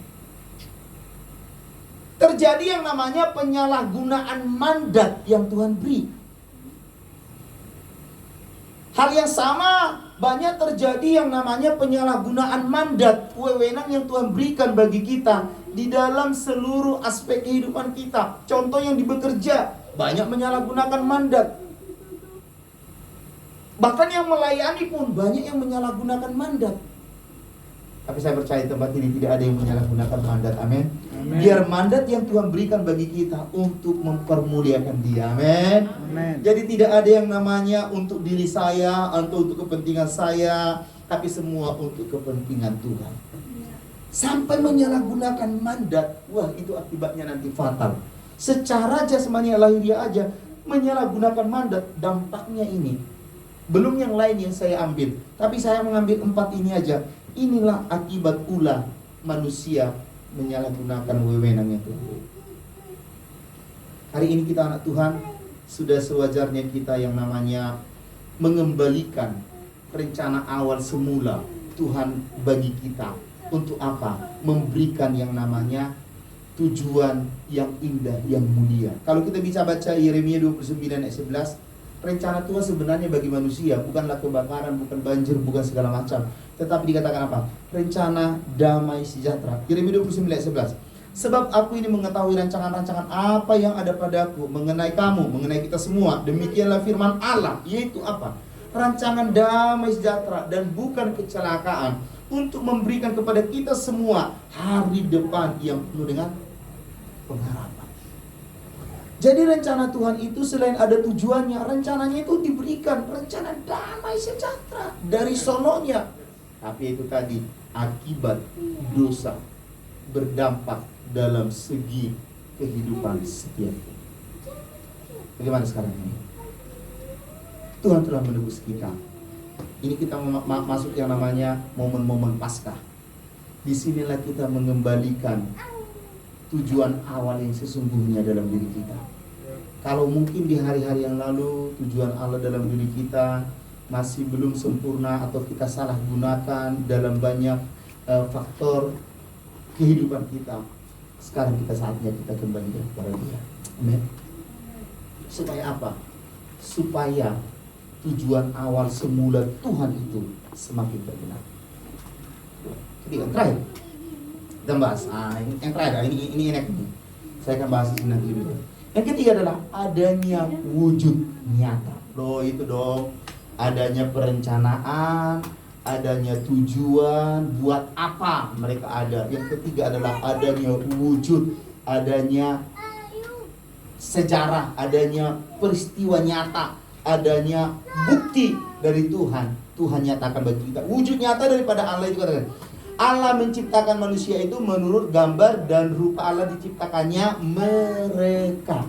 Terjadi yang namanya penyalahgunaan mandat yang Tuhan beri. Hal yang sama banyak terjadi yang namanya penyalahgunaan mandat, wewenang yang Tuhan berikan bagi kita di dalam seluruh aspek kehidupan kita. Contoh yang di bekerja, banyak menyalahgunakan mandat. Bahkan yang melayani pun banyak yang menyalahgunakan mandat. Tapi saya percaya di tempat ini tidak ada yang menyalahgunakan mandat. Amin. Biar mandat yang Tuhan berikan bagi kita untuk mempermuliakan Dia. Amin. Jadi tidak ada yang namanya untuk diri saya, atau untuk kepentingan saya, tapi semua untuk kepentingan Tuhan. Sampai menyalahgunakan mandat, wah itu akibatnya nanti fatal. Secara jasmani lahiriah aja menyalahgunakan mandat, dampaknya ini. Belum yang lain yang saya ambil, tapi saya mengambil 4 ini aja. Inilah akibat ulah manusia menyalahgunakan wewenangnya Tuhan. Hari ini kita anak Tuhan, sudah sewajarnya kita yang namanya mengembalikan rencana awal semula Tuhan bagi kita. Untuk apa? Memberikan yang namanya tujuan yang indah, yang mulia. Kalau kita bisa baca Yeremia 29 ayat 11, rencana Tuhan sebenarnya bagi manusia bukanlah kebakaran, bukan banjir, bukan segala macam. Tetapi dikatakan apa? Rencana damai sejahtera. Yeremia 29 ayat 11. Sebab aku ini mengetahui rancangan-rancangan apa yang ada padaku mengenai kamu, mengenai kita semua. Demikianlah firman Allah, yaitu apa? Rancangan damai sejahtera dan bukan kecelakaan, untuk memberikan kepada kita semua hari depan yang penuh dengan pengharapan. Jadi rencana Tuhan itu selain ada tujuannya, rencananya itu diberikan rencana damai sejahtera dari sononya. Tapi itu tadi akibat dosa berdampak dalam segi kehidupan setiap. Bagaimana sekarang ini? Tuhan telah menebus kita. Ini kita masuk yang namanya momen-momen Paskah. Disinilah kita mengembalikan tujuan awal yang sesungguhnya dalam diri kita. Kalau mungkin di hari-hari yang lalu tujuan Allah dalam diri kita masih belum sempurna, atau kita salah gunakan dalam banyak faktor kehidupan kita, sekarang kita saatnya kita kembali kepada Dia. Amin. Supaya apa? Supaya tujuan awal semula Tuhan itu semakin berkenan. Jadi yang terakhir kita bahas, yang terakhir ini enak nih. Saya akan bahas ini nanti dulu. Yang ketiga adalah adanya wujud nyata. Loh itu dong, adanya perencanaan, adanya tujuan, buat apa mereka ada. Yang ketiga adalah adanya wujud, adanya sejarah, adanya peristiwa nyata, adanya bukti dari Tuhan. Tuhan nyatakan bagi kita wujud nyata daripada Allah itu katakan. Allah menciptakan manusia itu menurut gambar dan rupa Allah diciptakannya mereka.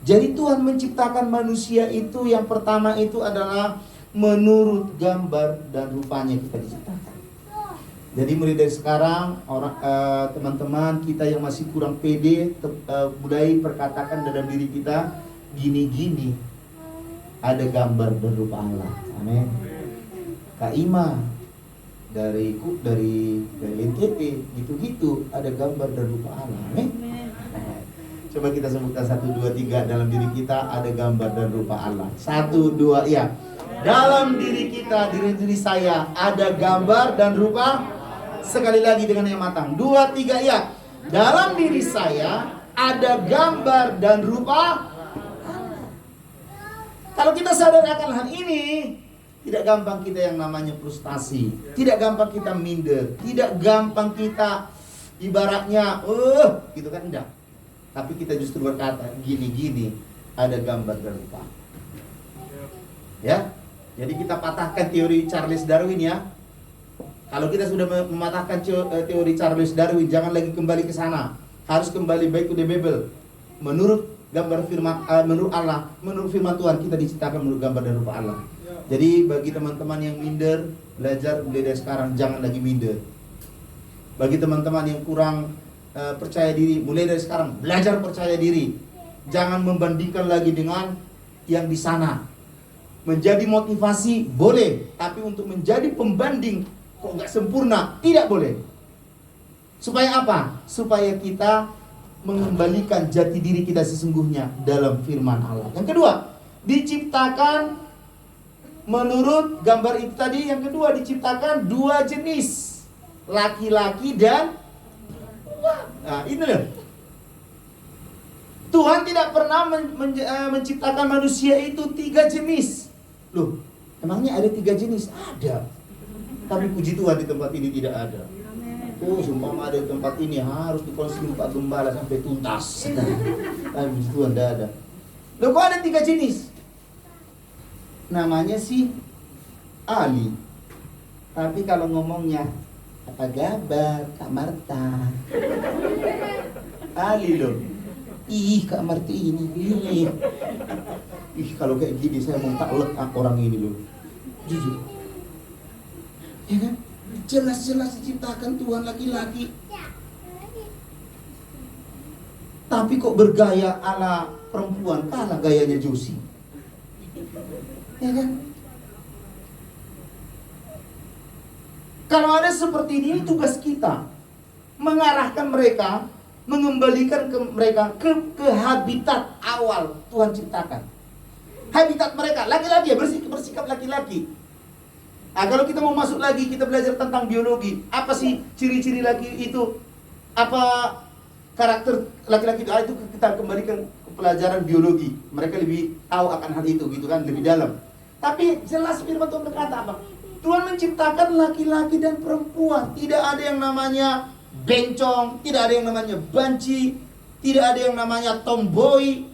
Jadi Tuhan menciptakan manusia itu yang pertama itu adalah menurut gambar dan rupanya kita diciptakan. Jadi mulai dari sekarang teman-teman kita yang masih kurang pede mulai perkatakan dalam diri kita gini-gini, ada gambar dan rupa Allah. Amin. Kak Ima dari NTT gitu-gitu ada gambar dan rupa Allah. Amin. Coba kita sebutkan 1, 2, 3 dalam diri kita ada gambar dan rupa Allah. 1, 2 ya. Dalam diri kita, diri saya ada gambar dan rupa. Sekali lagi dengan yang matang. 2, 3 ya. Dalam diri saya ada gambar dan rupa. Kalau kita sadar akan hal ini, tidak gampang kita yang namanya frustasi, tidak gampang kita minder, tidak gampang kita ibaratnya gitu kan, enggak. Tapi kita justru berkata gini-gini, ada gambar dan rupa. Ya. Jadi kita patahkan teori Charles Darwin ya. Kalau kita sudah mematahkan teori Charles Darwin, jangan lagi kembali ke sana. Harus kembali back to the Bible. Menurut gambar firman menurut Allah, menurut firman Tuhan kita diciptakan menurut gambar dan rupa Allah. Jadi bagi teman-teman yang minder, belajar mulai dari sekarang jangan lagi minder. Bagi teman-teman yang kurang percaya diri, mulai dari sekarang belajar percaya diri. Jangan membandingkan lagi dengan yang di sana. Menjadi motivasi boleh, tapi untuk menjadi pembanding kok nggak sempurna, tidak boleh. Supaya apa? Supaya kita mengembalikan jati diri kita sesungguhnya dalam firman Allah. Yang kedua, diciptakan menurut gambar itu tadi. Yang kedua, diciptakan 2 jenis, laki-laki dan perempuan. Nah, ini loh. Tuhan tidak pernah menciptakan manusia itu 3 jenis. Loh, emangnya ada 3 jenis? Ada. Tapi puji Tuhan di tempat ini tidak ada. Oh, seumpama ada di tempat ini harus dikonsumsi Pak Gembala sampai tuntas. Tapi puji Tuhan tidak ada. Loh, kok ada 3 jenis? Namanya sih Ali. Tapi kalau ngomongnya apa kabar Kak Marta? Ali loh. Ih, Kak Marta ini. Ih, kalau kayak gini saya mau taklek orang ini loh. Jujur. Ya kan? Jelas-jelas diciptakan Tuhan laki-laki. Tapi kok bergaya ala perempuan, kalah gayanya Josie. Ya kan? Kalau ada seperti ini tugas kita mengarahkan mereka, mengembalikan mereka ke habitat awal Tuhan ciptakan. Habitat mereka, laki-laki ya, bersikap laki-laki. Nah, kalau kita mau masuk lagi, kita belajar tentang biologi. Apa sih ciri-ciri laki itu? Apa karakter laki-laki itu? Itu kita kembalikan ke pelajaran biologi. Mereka lebih tahu akan hal itu, gitu kan, lebih dalam. Tapi jelas firman Tuhan berkata apa? Tuhan menciptakan laki-laki dan perempuan. Tidak ada yang namanya bencong, tidak ada yang namanya banci, tidak ada yang namanya tomboy.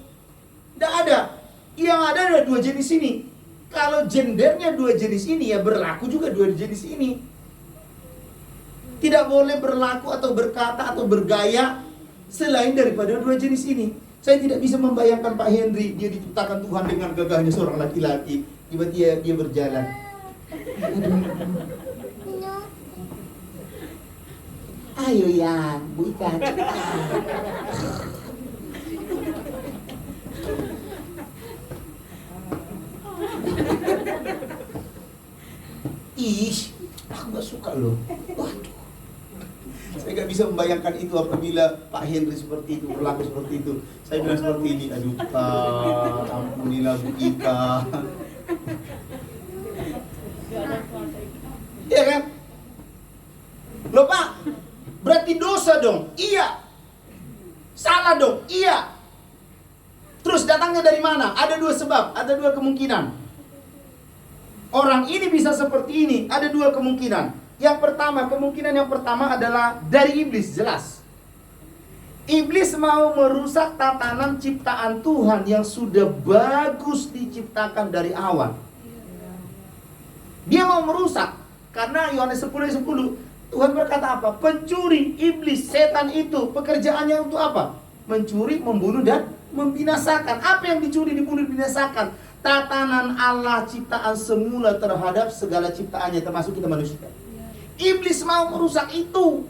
Tidak ada. Yang ada 2 jenis ini. Kalau gendernya 2 jenis ini, ya berlaku juga 2 jenis ini. Tidak boleh berlaku atau berkata atau bergaya selain daripada 2 jenis ini. Saya tidak bisa membayangkan Pak Henry, dia diciptakan Tuhan dengan gagahnya seorang laki-laki. Tiba-tiba dia berjalan. Ayo ya, Bu Ika, cepat. Ih, aku gak suka loh. Waduh, saya gak bisa membayangkan itu apabila Pak Henry seperti itu, berlaku seperti itu. Saya bilang seperti ini, aduh Pak, ampunilah Bu Ika. Iya kan? Loh Pak, berarti dosa dong? Iya. Salah dong? Iya. Terus datangnya dari mana? Ada 2 sebab, ada 2 kemungkinan. Orang ini bisa seperti ini, ada 2 kemungkinan. Kemungkinan yang pertama adalah dari iblis, jelas. Iblis mau merusak tatanan ciptaan Tuhan yang sudah bagus diciptakan dari awal. Dia mau merusak. Karena Yohanes 10:10 Tuhan berkata apa? Pencuri, iblis, setan itu pekerjaannya untuk apa? Mencuri, membunuh, dan membinasakan. Apa yang dicuri, dibunuh, dibinasakan? Tatanan Allah ciptaan semula terhadap segala ciptaannya, termasuk kita manusia. Iblis mau merusak itu.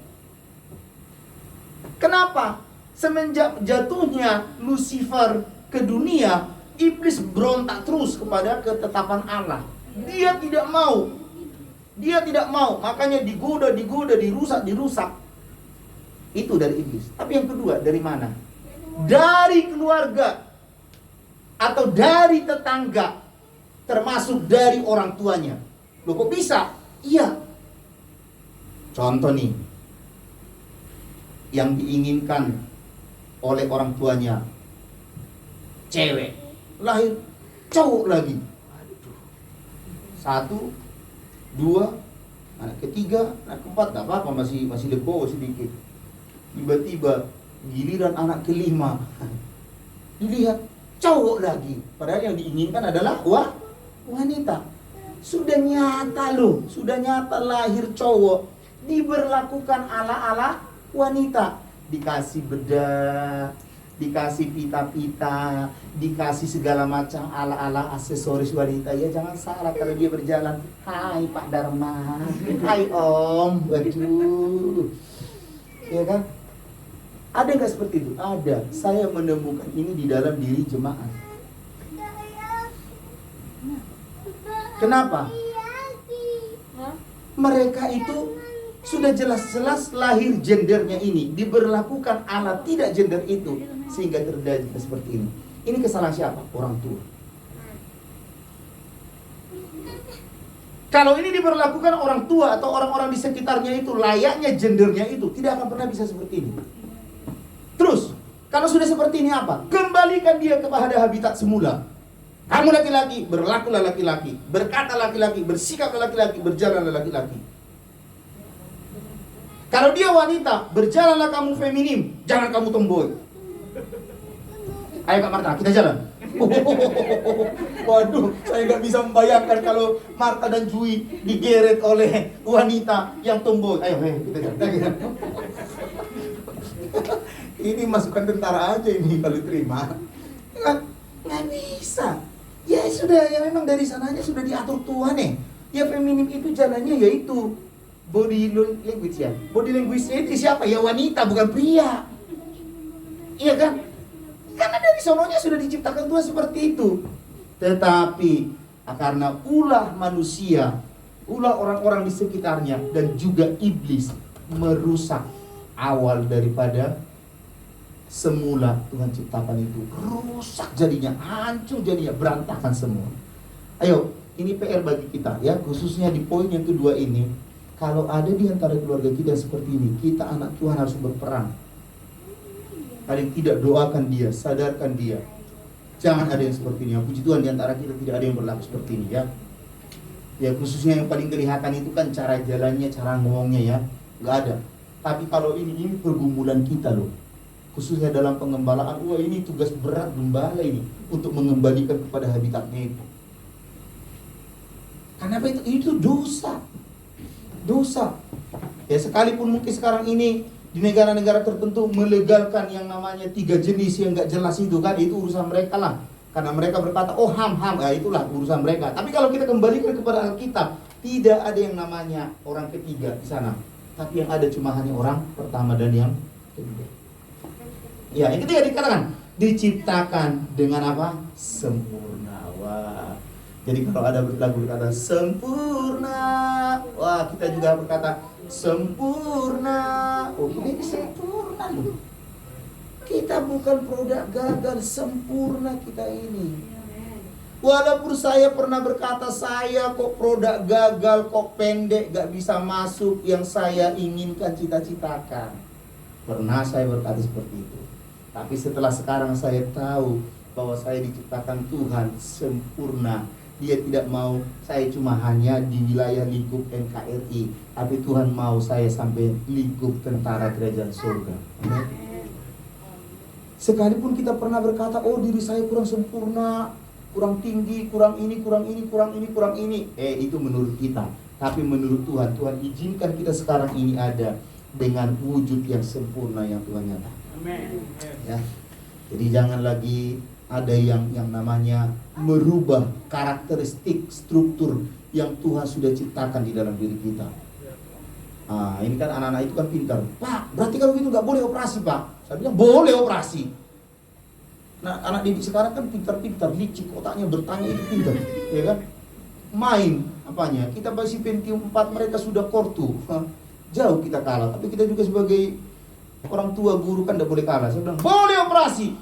Kenapa? Semenjak jatuhnya Lucifer ke dunia, iblis berontak terus kepada ketetapan Allah. Dia tidak mau. Dia tidak mau, makanya digoda, dirusak. Itu dari iblis. Tapi yang kedua, dari mana? Dari keluarga atau dari tetangga, termasuk dari orang tuanya. Loh kok bisa? Iya. Contoh nih, yang diinginkan oleh orang tuanya cewek, lahir cowok lagi. 1, 2, anak ketiga, anak keempat, gak apa-apa, masih legowo sedikit. Tiba-tiba giliran anak kelima, dilihat cowok lagi. Padahal yang diinginkan adalah wanita. Sudah nyata loh, sudah nyata lahir cowok, diberlakukan ala-ala wanita. Dikasih bedak, dikasih pita-pita, dikasih segala macam ala-ala aksesoris wanita. Ya jangan salah kalau dia berjalan, hai Pak Dharma, hai Om, waduh. Ya kan? Ada nggak seperti itu? Ada. Saya menemukan ini di dalam diri jemaat. Kenapa? Mereka itu sudah jelas-jelas lahir gendernya ini, diberlakukan ala tidak gender itu, sehingga terjadi seperti ini. Ini kesalahan siapa? Orang tua. Kalau ini diberlakukan orang tua atau orang-orang di sekitarnya itu, layaknya gendernya itu, tidak akan pernah bisa seperti ini. Terus, Kalau sudah seperti ini apa? Kembalikan dia kepada habitat semula. Kamu laki-laki, berlakulah laki-laki, berkata laki-laki, bersikap laki-laki, berjalanlah laki-laki. Kalau dia wanita, berjalanlah kamu feminim, jangan kamu tomboy. Ayo Kak Marta, kita jalan. Waduh, saya nggak bisa membayangkan kalau Marta dan Jui digeret oleh wanita yang tomboy. Ayo, kita jalan. Ini masukan tentara aja ini kalau terima. Nggak bisa. Ya sudah, ya memang dari sananya sudah diatur Tuhan ya. Ya feminim itu jalannya yaitu body language ya. Body language itu siapa? Ya wanita, bukan pria. Iya kan? Karena dari sononya sudah diciptakan Tuhan seperti itu. Tetapi karena ulah manusia, ulah orang-orang di sekitarnya dan juga iblis merusak awal daripada semula Tuhan ciptakan itu. Rusak jadinya, hancur jadinya, berantakan semua. Ayo, ini PR bagi kita ya, khususnya di poin yang kedua ini. Kalau ada di antara keluarga kita seperti ini, kita anak Tuhan harus berperan. Paling tidak doakan dia, sadarkan dia. Jangan ada yang seperti ini. Puji Tuhan di antara kita tidak ada yang berlaku seperti ini ya. Ya khususnya yang paling kelihatan itu kan cara jalannya, cara ngomongnya ya. Nggak ada. Tapi kalau ini pergumulan kita loh. Khususnya dalam pengembalaan, wah ini tugas berat gembala ini untuk mengembalikan kepada habitatnya itu. Kenapa itu dosa. Dosa. Ya sekalipun mungkin sekarang ini di negara-negara tertentu melegalkan yang namanya 3 jenis yang nggak jelas itu kan, itu urusan mereka lah. Karena mereka berkata, oh ham, ya itulah urusan mereka. Tapi kalau kita kembalikan kepada Alkitab, tidak ada yang namanya orang ketiga di sana. Tapi yang ada cuma hanya orang pertama dan yang kedua. Ya, yang ketiga dikatakan diciptakan dengan apa? Sempurna. Wah. Jadi kalau ada lagu berkata sempurna, wah kita juga berkata sempurna. Oh ini sempurna loh. Kita bukan produk gagal, sempurna kita ini. Walaupun saya pernah berkata saya kok produk gagal, kok pendek, gak bisa masuk yang saya inginkan, cita-citakan. Pernah saya berkata seperti itu. Tapi setelah sekarang saya tahu bahwa saya diciptakan Tuhan sempurna. Dia tidak mau saya cuma hanya di wilayah lingkup NKRI, tapi Tuhan mau saya sampai lingkup tentara kerajaan surga. Sekalipun kita pernah berkata, oh diri saya kurang sempurna, kurang tinggi, kurang ini, kurang ini, kurang ini, kurang ini. Itu menurut kita. Tapi menurut Tuhan, Tuhan izinkan kita sekarang ini ada dengan wujud yang sempurna yang Tuhan nyatakan. Ya. Jadi jangan lagi ada yang namanya merubah karakteristik struktur yang Tuhan sudah ciptakan di dalam diri kita. Ini kan anak-anak itu kan pintar. Pak, berarti kalau gitu nggak boleh operasi, Pak. Saya bilang boleh operasi. Nah, anak didik sekarang kan pintar-pintar, licik, otaknya bertanya itu pintar, ya kan? Main apanya? Kita masih Pentium 4, mereka sudah Core 2. Jauh kita kalah, tapi kita juga sebagai orang tua guru kan tidak boleh kalah. Saya bilang boleh operasi.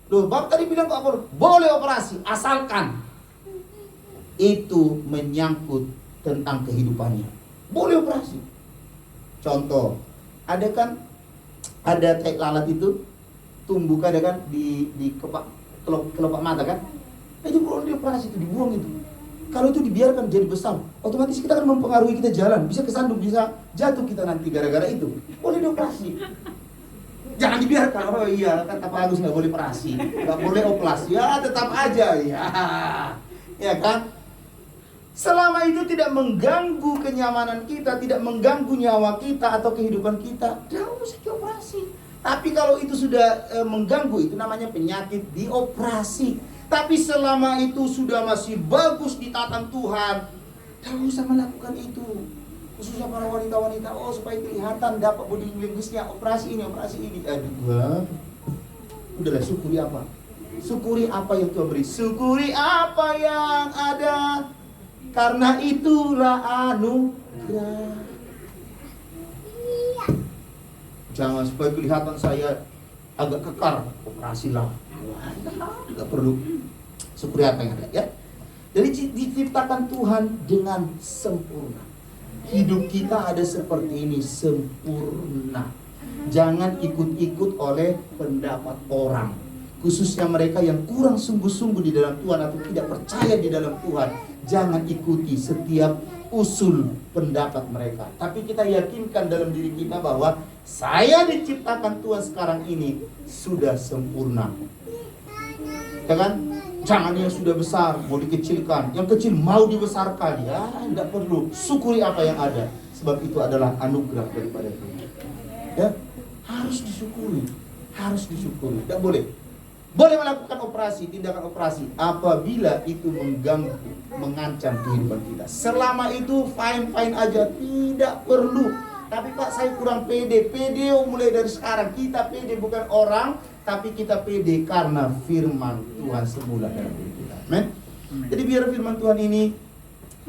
Loh, Bapak tadi bilang kok boleh operasi, asalkan itu menyangkut tentang kehidupannya. Boleh operasi. Contoh, ada tai lalat itu tumbuh kan di kelopak mata kan? Itu perlu dioperasi, itu dibuang itu. Kalau itu dibiarkan jadi besar, otomatis kita akan mempengaruhi kita jalan, bisa kesandung, bisa jatuh kita nanti gara-gara itu. Boleh dioperasi. Jangan dibiarkan. Oh iya, kata Pak Agus nggak boleh operasi, nggak boleh operasi. Ya tetap aja ya, ya kan? Selama itu tidak mengganggu kenyamanan kita, tidak mengganggu nyawa kita atau kehidupan kita, jangan mesti dioperasi. Tapi kalau itu sudah mengganggu, itu namanya penyakit, dioperasi. Tapi selama itu sudah masih bagus di tatan Tuhan, jangan usah melakukan itu. Khususnya para wanita-wanita, oh supaya kelihatan dapat body language-nya, operasi ini. Aduh, udahlah, syukuri apa? Syukuri apa yang Tuhan beri. Syukuri apa yang ada, karena itulah anugerah. Jangan supaya kelihatan saya agak kekar, operasilah. Tidak perlu. Syukuri apa yang ada ya. Jadi diciptakan Tuhan dengan sempurna. Hidup kita ada seperti ini, sempurna. Jangan ikut-ikut oleh pendapat orang, khususnya mereka yang kurang sungguh-sungguh di dalam Tuhan atau tidak percaya di dalam Tuhan. Jangan ikuti setiap usul pendapat mereka, tapi kita yakinkan dalam diri kita bahwa saya diciptakan Tuhan sekarang ini sudah sempurna, ya kan? Jangan yang sudah besar mau dikecilkan, yang kecil mau dibesarkan. Ya, tidak perlu. Syukuri apa yang ada, sebab itu adalah anugerah daripada Tuhan. Ya, harus disyukuri, tidak boleh melakukan operasi, tindakan operasi apabila itu mengganggu, mengancam kehidupan kita. Selama itu fine aja, tidak perlu. Tapi Pak, saya kurang pede. Mulai dari sekarang kita pede, bukan orang, tapi kita pede karena firman Tuhan semula dalam diri kita. Amen. Jadi biar firman Tuhan ini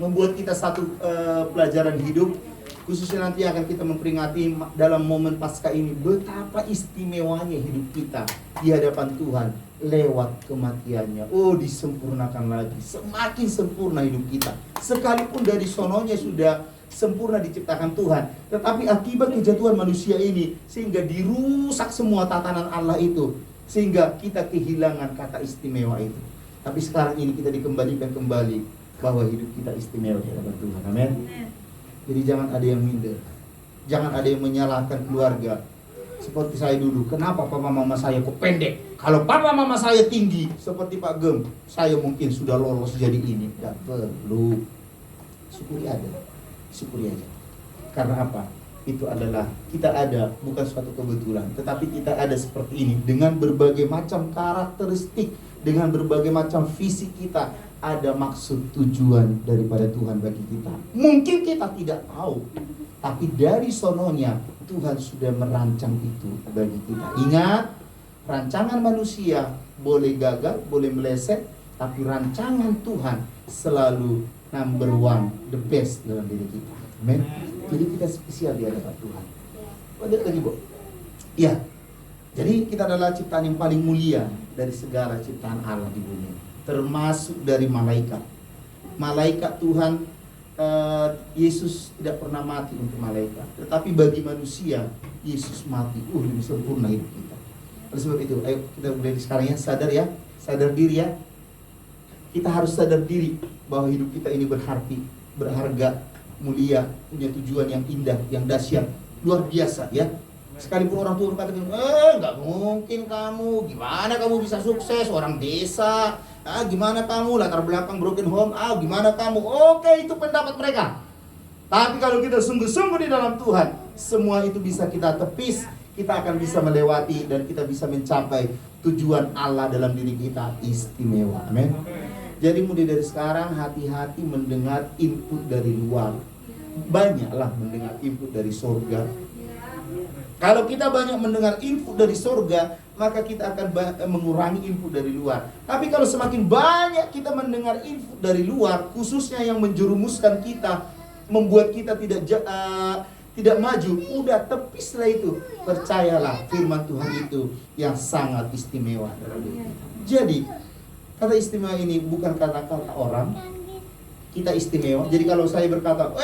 membuat kita satu pelajaran hidup. Khususnya nanti akan kita memperingati dalam momen Paskah ini betapa istimewanya hidup kita di hadapan Tuhan lewat kematiannya. Oh, disempurnakan lagi, semakin sempurna hidup kita. Sekalipun dari sononya sudah sempurna diciptakan Tuhan, tetapi akibat kejatuhan manusia ini sehingga dirusak semua tatanan Allah itu, sehingga kita kehilangan kata istimewa itu. Tapi sekarang ini kita dikembalikan kembali bahwa hidup kita istimewa di hadapan Tuhan. Amin. Jadi jangan ada yang minder, jangan ada yang menyalahkan keluarga. Seperti saya dulu, kenapa papa mama saya kok pendek? Kalau papa mama saya tinggi seperti Pak Gem, saya mungkin sudah lolos jadi ini. Tidak perlu. Syukuri aja. Karena apa? Itu adalah kita ada bukan suatu kebetulan, tetapi kita ada seperti ini dengan berbagai macam karakteristik, dengan berbagai macam fisik kita. Ada maksud tujuan daripada Tuhan bagi kita. Mungkin kita tidak tahu, tapi dari sononya Tuhan sudah merancang itu bagi kita. Ingat, rancangan manusia boleh gagal, boleh meleset, tapi rancangan Tuhan selalu number one, the best dalam diri kita. Amen. Jadi kita spesial di hadapan Tuhan. Lihat lagi, Bu. Ya. Jadi kita adalah ciptaan yang paling mulia dari segala ciptaan Allah di bumi, termasuk dari malaikat. Malaikat Tuhan, Yesus tidak pernah mati untuk malaikat, tetapi bagi manusia Yesus mati. Lebih sempurna hidup kita. Oleh sebab itu, ayo kita mulai sekarang ya, sadar diri ya. Kita harus sadar diri bahwa hidup kita ini berharga, mulia, punya tujuan yang indah, yang dahsyat, luar biasa ya. Sekalipun orang tua berkata, nggak mungkin kamu, gimana kamu bisa sukses, orang desa, gimana kamu, latar belakang broken home, gimana kamu, oke, itu pendapat mereka. Tapi kalau kita sungguh-sungguh di dalam Tuhan, semua itu bisa kita tepis, kita akan bisa melewati, dan kita bisa mencapai tujuan Allah dalam diri kita, istimewa. Amin. Jadi mulai dari sekarang, hati-hati mendengar input dari luar. Banyaklah mendengar input dari surga. Kalau kita banyak mendengar input dari surga, maka kita akan mengurangi input dari luar. Tapi kalau semakin banyak kita mendengar input dari luar, khususnya yang menjerumuskan kita, membuat kita tidak maju, udah tepislah itu. Percayalah, firman Tuhan itu yang sangat istimewa. Jadi, kata istimewa ini bukan kata-kata orang. Kita istimewa. Jadi kalau saya berkata,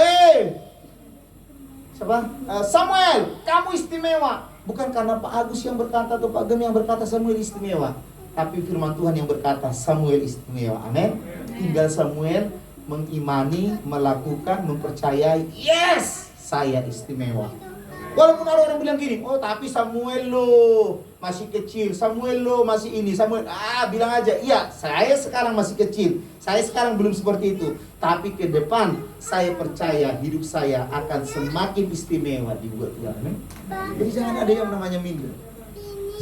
Samuel, kamu istimewa. Bukan karena Pak Agus yang berkata atau Pak Gem yang berkata Samuel istimewa, tapi firman Tuhan yang berkata Samuel istimewa. Amin. Tinggal Samuel mengimani, melakukan, mempercayai, yes, saya istimewa. Walaupun ada orang bilang gini, tapi Samuel lo masih kecil, Samuel lo masih ini, Samuel, bilang aja, iya, saya sekarang masih kecil, saya sekarang belum seperti itu, tapi ke depan saya percaya hidup saya akan semakin istimewa dibuat Tuhan. Jadi jangan ada yang namanya minder.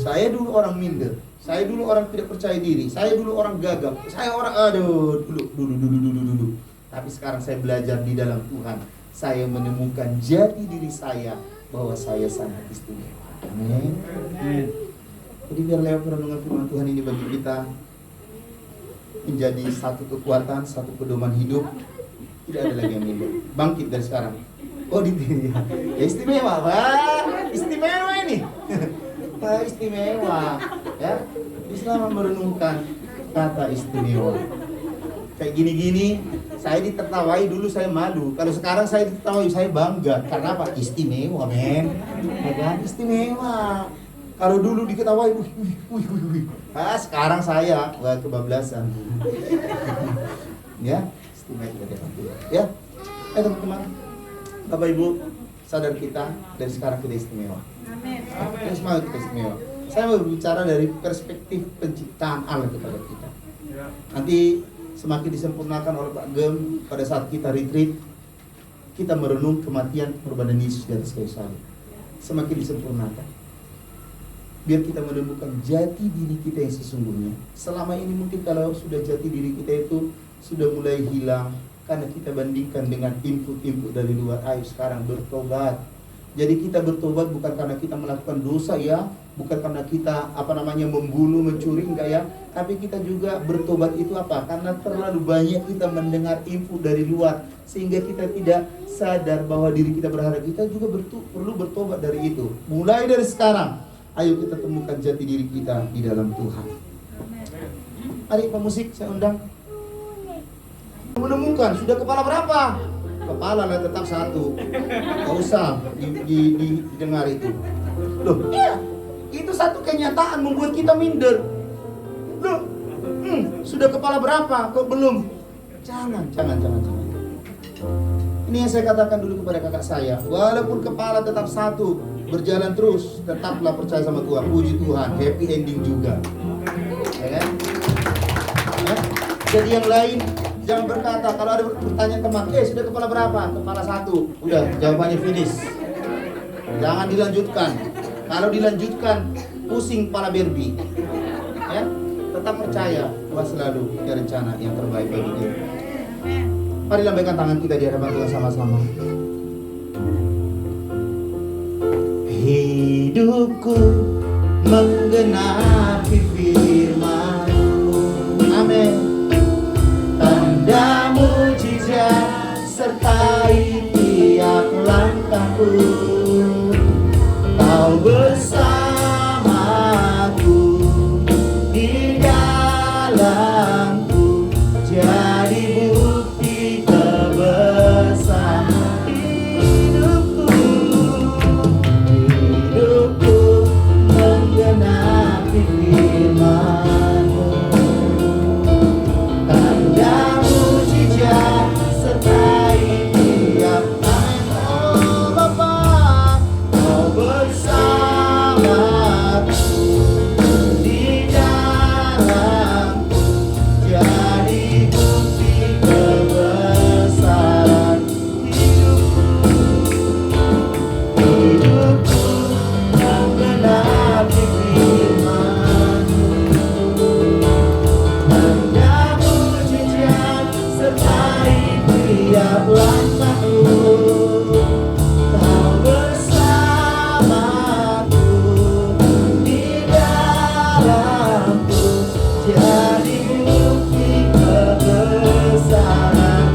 Saya dulu orang minder, saya dulu orang tidak percaya diri, saya dulu orang gagal, saya orang dulu. Tapi sekarang saya belajar di dalam Tuhan, saya menemukan jati diri saya bahwa saya sangat istimewa. Amin. Jadi biar lewat renungan firman Tuhan ini bagi kita menjadi satu kekuatan, satu pedoman hidup. Tidak ada lagi yang minder. Bangkit dari sekarang. Ya istimewa, istimewa ini. Istimewa. Ya, selama merenungkan kata istimewa. kayak gini-gini, saya ditertawai dulu saya malu. Kalau sekarang saya ditertawai saya bangga. Karena apa? Istimewa, men. Ya kan? Istimewa. Kalau dulu diketawai, wih. Ah, sekarang saya kebablasan. Ya, istimewa kita dapat. Ya, teman-teman, Bapak Ibu, sadar kita dari sekarang kita istimewa. Amin. Dan semangat kita istimewa. Saya mau berbicara dari perspektif penciptaan Allah kepada kita. Nanti semakin disempurnakan oleh Pak Gem pada saat kita retreat, kita merenung kematian pengorbanan Yesus di atas kayu salib. Semakin disempurnakan. Biar kita menemukan jati diri kita yang sesungguhnya. Selama ini mungkin kalau sudah jati diri kita itu sudah mulai hilang karena kita bandingkan dengan input-input dari luar. Ayo sekarang bertobat. Jadi kita bertobat bukan karena kita melakukan dosa ya, bukan karena kita membunuh, mencuri, enggak ya, tapi kita juga bertobat itu apa? Karena terlalu banyak kita mendengar info dari luar sehingga kita tidak sadar bahwa diri kita berharga. Kita juga perlu bertobat dari itu. Mulai dari sekarang, ayo kita temukan jati diri kita di dalam Tuhan. Mari pemusik saya undang. Menemukan sudah kepala berapa? Kepala lah tetap satu. Gak usah didengar itu. Loh, iya. Itu satu kenyataan membuat kita minder. Loh, sudah kepala berapa? Kok belum? Jangan. Ini yang saya katakan dulu kepada kakak saya. Walaupun kepala tetap satu, berjalan terus, tetaplah percaya sama Tuhan. Puji Tuhan, happy ending juga. Ya kan? Ya? Jadi yang lain jangan berkata, kalau ada pertanyaan teman, sudah kepala berapa? Kepala satu. Udah, jawabannya finish. Jangan dilanjutkan. Kalau dilanjutkan, pusing kepala Barbie. Ya, tetap percaya Tuhan selalu punya rencana yang terbaik bagi kita. Mari lambaikan tangan kita di hadapan Tuhan sama-sama. Hidupku menggenapi firman-Mu. Amin. Tanda mujizat sertai tiap langkahku. Kau bersamaku di dalamku, jadi bukti kebesaran hidupku. Hidupku menggenapi firman-Mu. Tanda mujizat sertai tiap oh Bapa, Kau bersamaku di dalamku, jadi bukti kebesaran hidupku. Hidupku menggenapi firman-Mu. Tanda mujizat sertai tiap langkahku. Kau bersamaku di dalamku, jadi bukti kebesaran.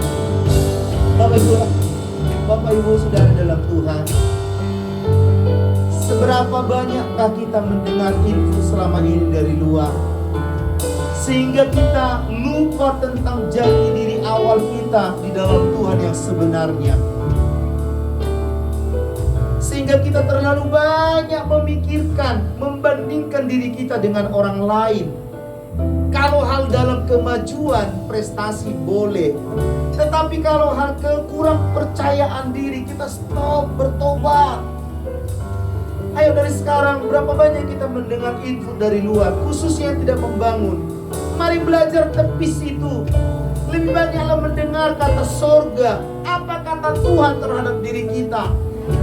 Bapak Ibu saudara dalam Tuhan, seberapa banyakkah kita mendengar info selama ini dari luar, sehingga kita lupa tentang jati diri awal kita di dalam Tuhan yang sebenarnya. Sehingga kita terlalu banyak memikirkan, membandingkan diri kita dengan orang lain. Kalau hal dalam kemajuan, prestasi boleh. Tetapi kalau hal kekurang percayaan diri, kita stop bertobat. Ayo dari sekarang, berapa banyak kita mendengar info dari luar, khususnya yang tidak membangun. Mari belajar tepis itu. Lebih banyaklah mendengar kata sorga. Apa kata Tuhan terhadap diri kita?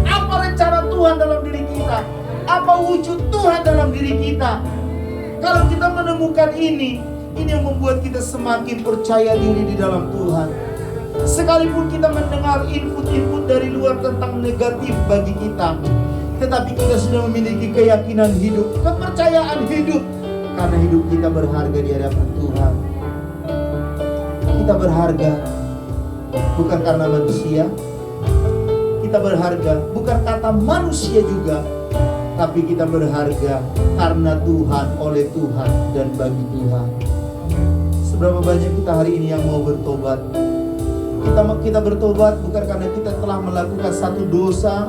Apa rencana Tuhan dalam diri kita? Apa wujud Tuhan dalam diri kita? Kalau kita menemukan ini yang membuat kita semakin percaya diri di dalam Tuhan. Sekalipun kita mendengar input-input dari luar tentang negatif bagi kita, tetapi kita sudah memiliki keyakinan hidup, kepercayaan hidup, karena hidup kita berharga di hadapan Tuhan. Kita berharga bukan karena manusia. Kita berharga bukan kata manusia juga, tapi kita berharga karena Tuhan, oleh Tuhan, dan bagi Tuhan. Seberapa banyak kita hari ini yang mau bertobat? Kita bertobat bukan karena kita telah melakukan satu dosa,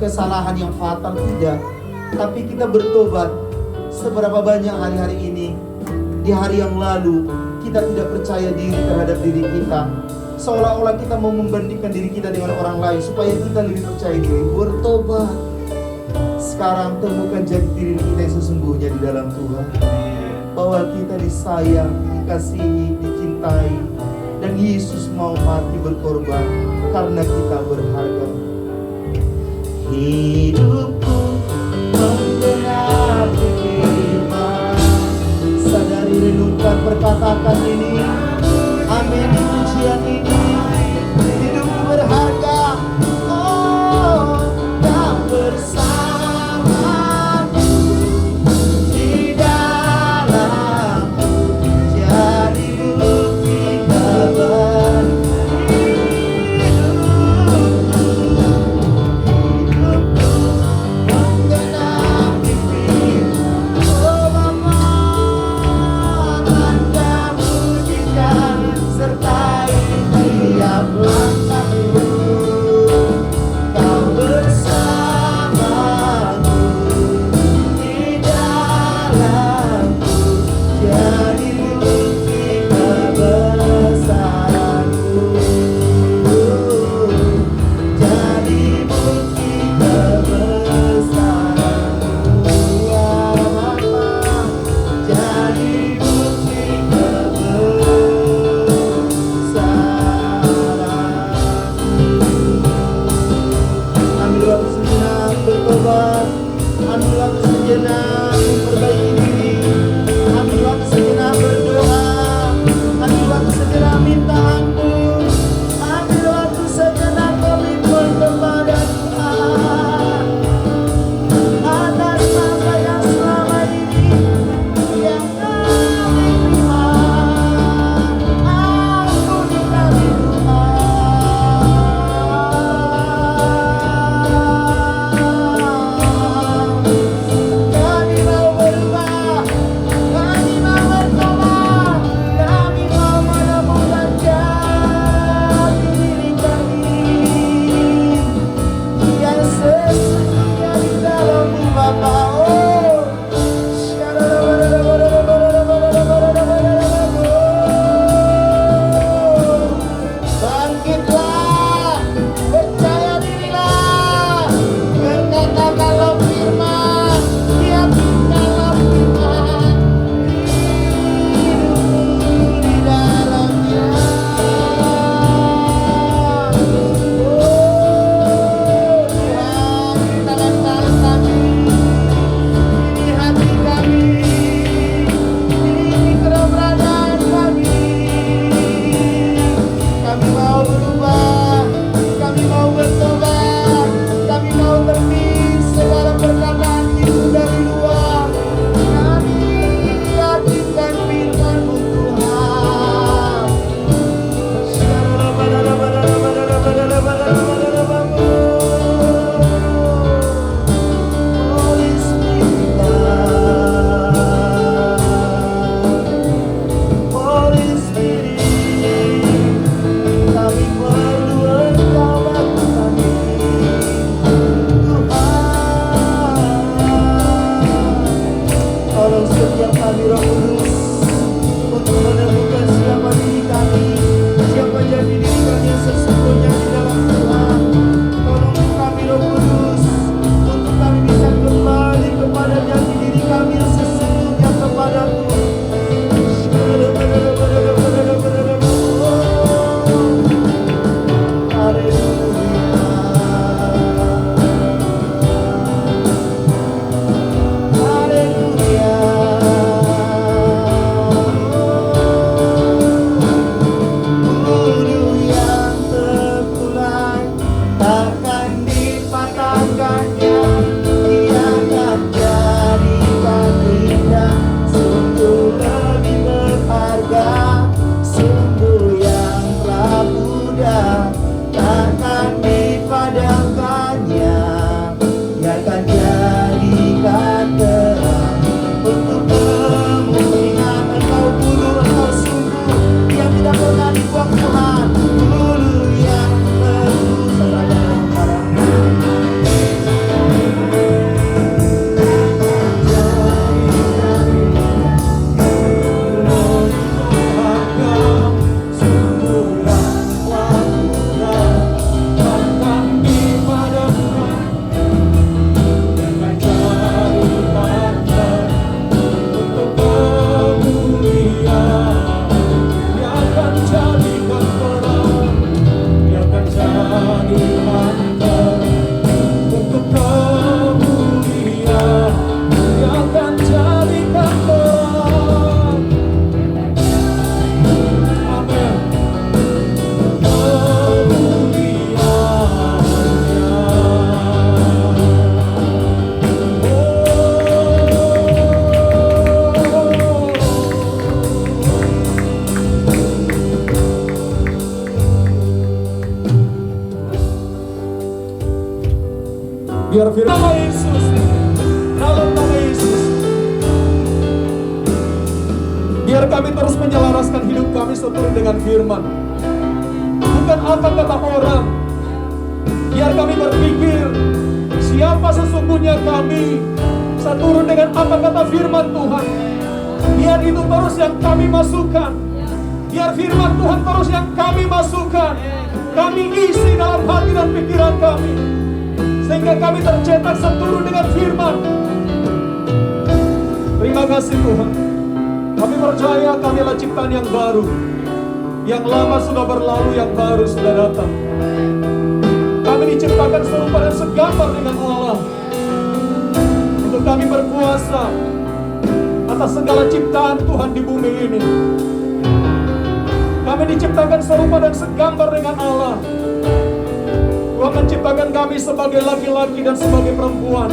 kesalahan yang fatal, tidak. Tapi kita bertobat. Seberapa banyak hari-hari ini, di hari yang lalu, kita tidak percaya diri terhadap diri kita. Seolah-olah kita mau membandingkan diri kita dengan orang lain supaya kita lebih percaya diri. Bertobat. Sekarang temukan jati diri kita yang sesungguhnya di dalam Tuhan. Bahwa kita disayang, dikasihi, dicintai, dan Yesus mau mati berkorban karena kita berharga. Hidupku menggenapi firman. Sadari, renungkan, perkatakan ini. Amin. Pujian ini. Hidupku berharga. Oh, kau bersamaku di dalamku, jadi bukti kabar. Hidupku menggenapi firman. Oh Bapa, akan kamu buktikan, sertai tiap langkahku. Kau bersamaku di dalamku, jadi bukti kebesaranku. Jadi bukti kebesaranku, ya Bapa. Jadi bukti kebesaranku. Ambil waktu sejenak bertobat. Ambil waktu sejenak memperbaiki diri. Ambil waktu sejenak berdoa. Ambil waktu sejenak minta ampun. Ambil waktu sejenak komitmen kepada Tuhan atas apa yang selama ini yang kami terima. Ampuni kami Tuhan. Biar kami terus menyelaraskan hidup kami seturut dengan firman, bukan apa kata orang. Biar kami berpikir siapa sesungguhnya kami, seturut dengan apa kata firman Tuhan. Biar itu terus yang kami masukkan. Biar firman Tuhan terus yang kami masukkan. Kami isi dalam hati dan pikiran kami, sehingga kami tercetak seturut dengan firman. Terima kasih Tuhan. Kami percaya kami adalah ciptaan yang baru. Yang lama sudah berlalu, yang baru sudah datang. Kami diciptakan serupa dan segambar dengan Allah, untuk kami berkuasa atas segala ciptaan Tuhan di bumi ini. Kami diciptakan serupa dan segambar dengan Allah. Tuhan menciptakan kami sebagai laki-laki dan sebagai perempuan.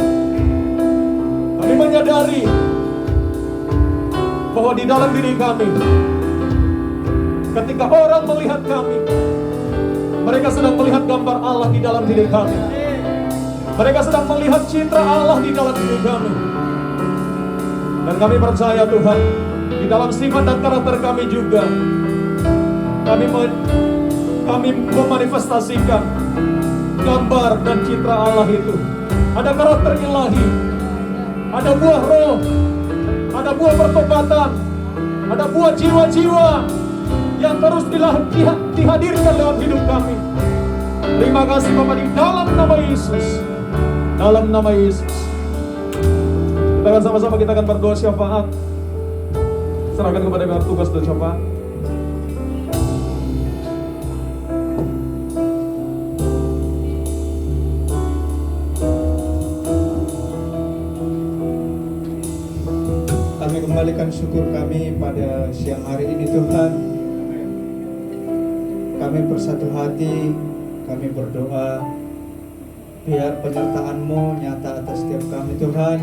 Kami menyadari bahwa di dalam diri kami, ketika orang melihat kami, mereka sedang melihat gambar Allah di dalam diri kami. Mereka sedang melihat citra Allah di dalam diri kami. Dan kami percaya Tuhan, di dalam sifat dan karakter kami juga, kami memanifestasikan gambar dan citra Allah itu. Ada karakter ilahi, ada buah roh, ada buah pertobatan, ada buah jiwa-jiwa yang terus dihadirkan dalam hidup kami. Terima kasih Bapak, di dalam nama Yesus. Dalam nama Yesus. Kita akan sama-sama, kita akan berdoa syafaat. Serahkan kepada Bapak tugas dan syafaat. Kami kembalikan syukur kami pada siang hari ini Tuhan. Kami bersatu hati, kami berdoa biar penyertaan-Mu nyata atas setiap kami Tuhan.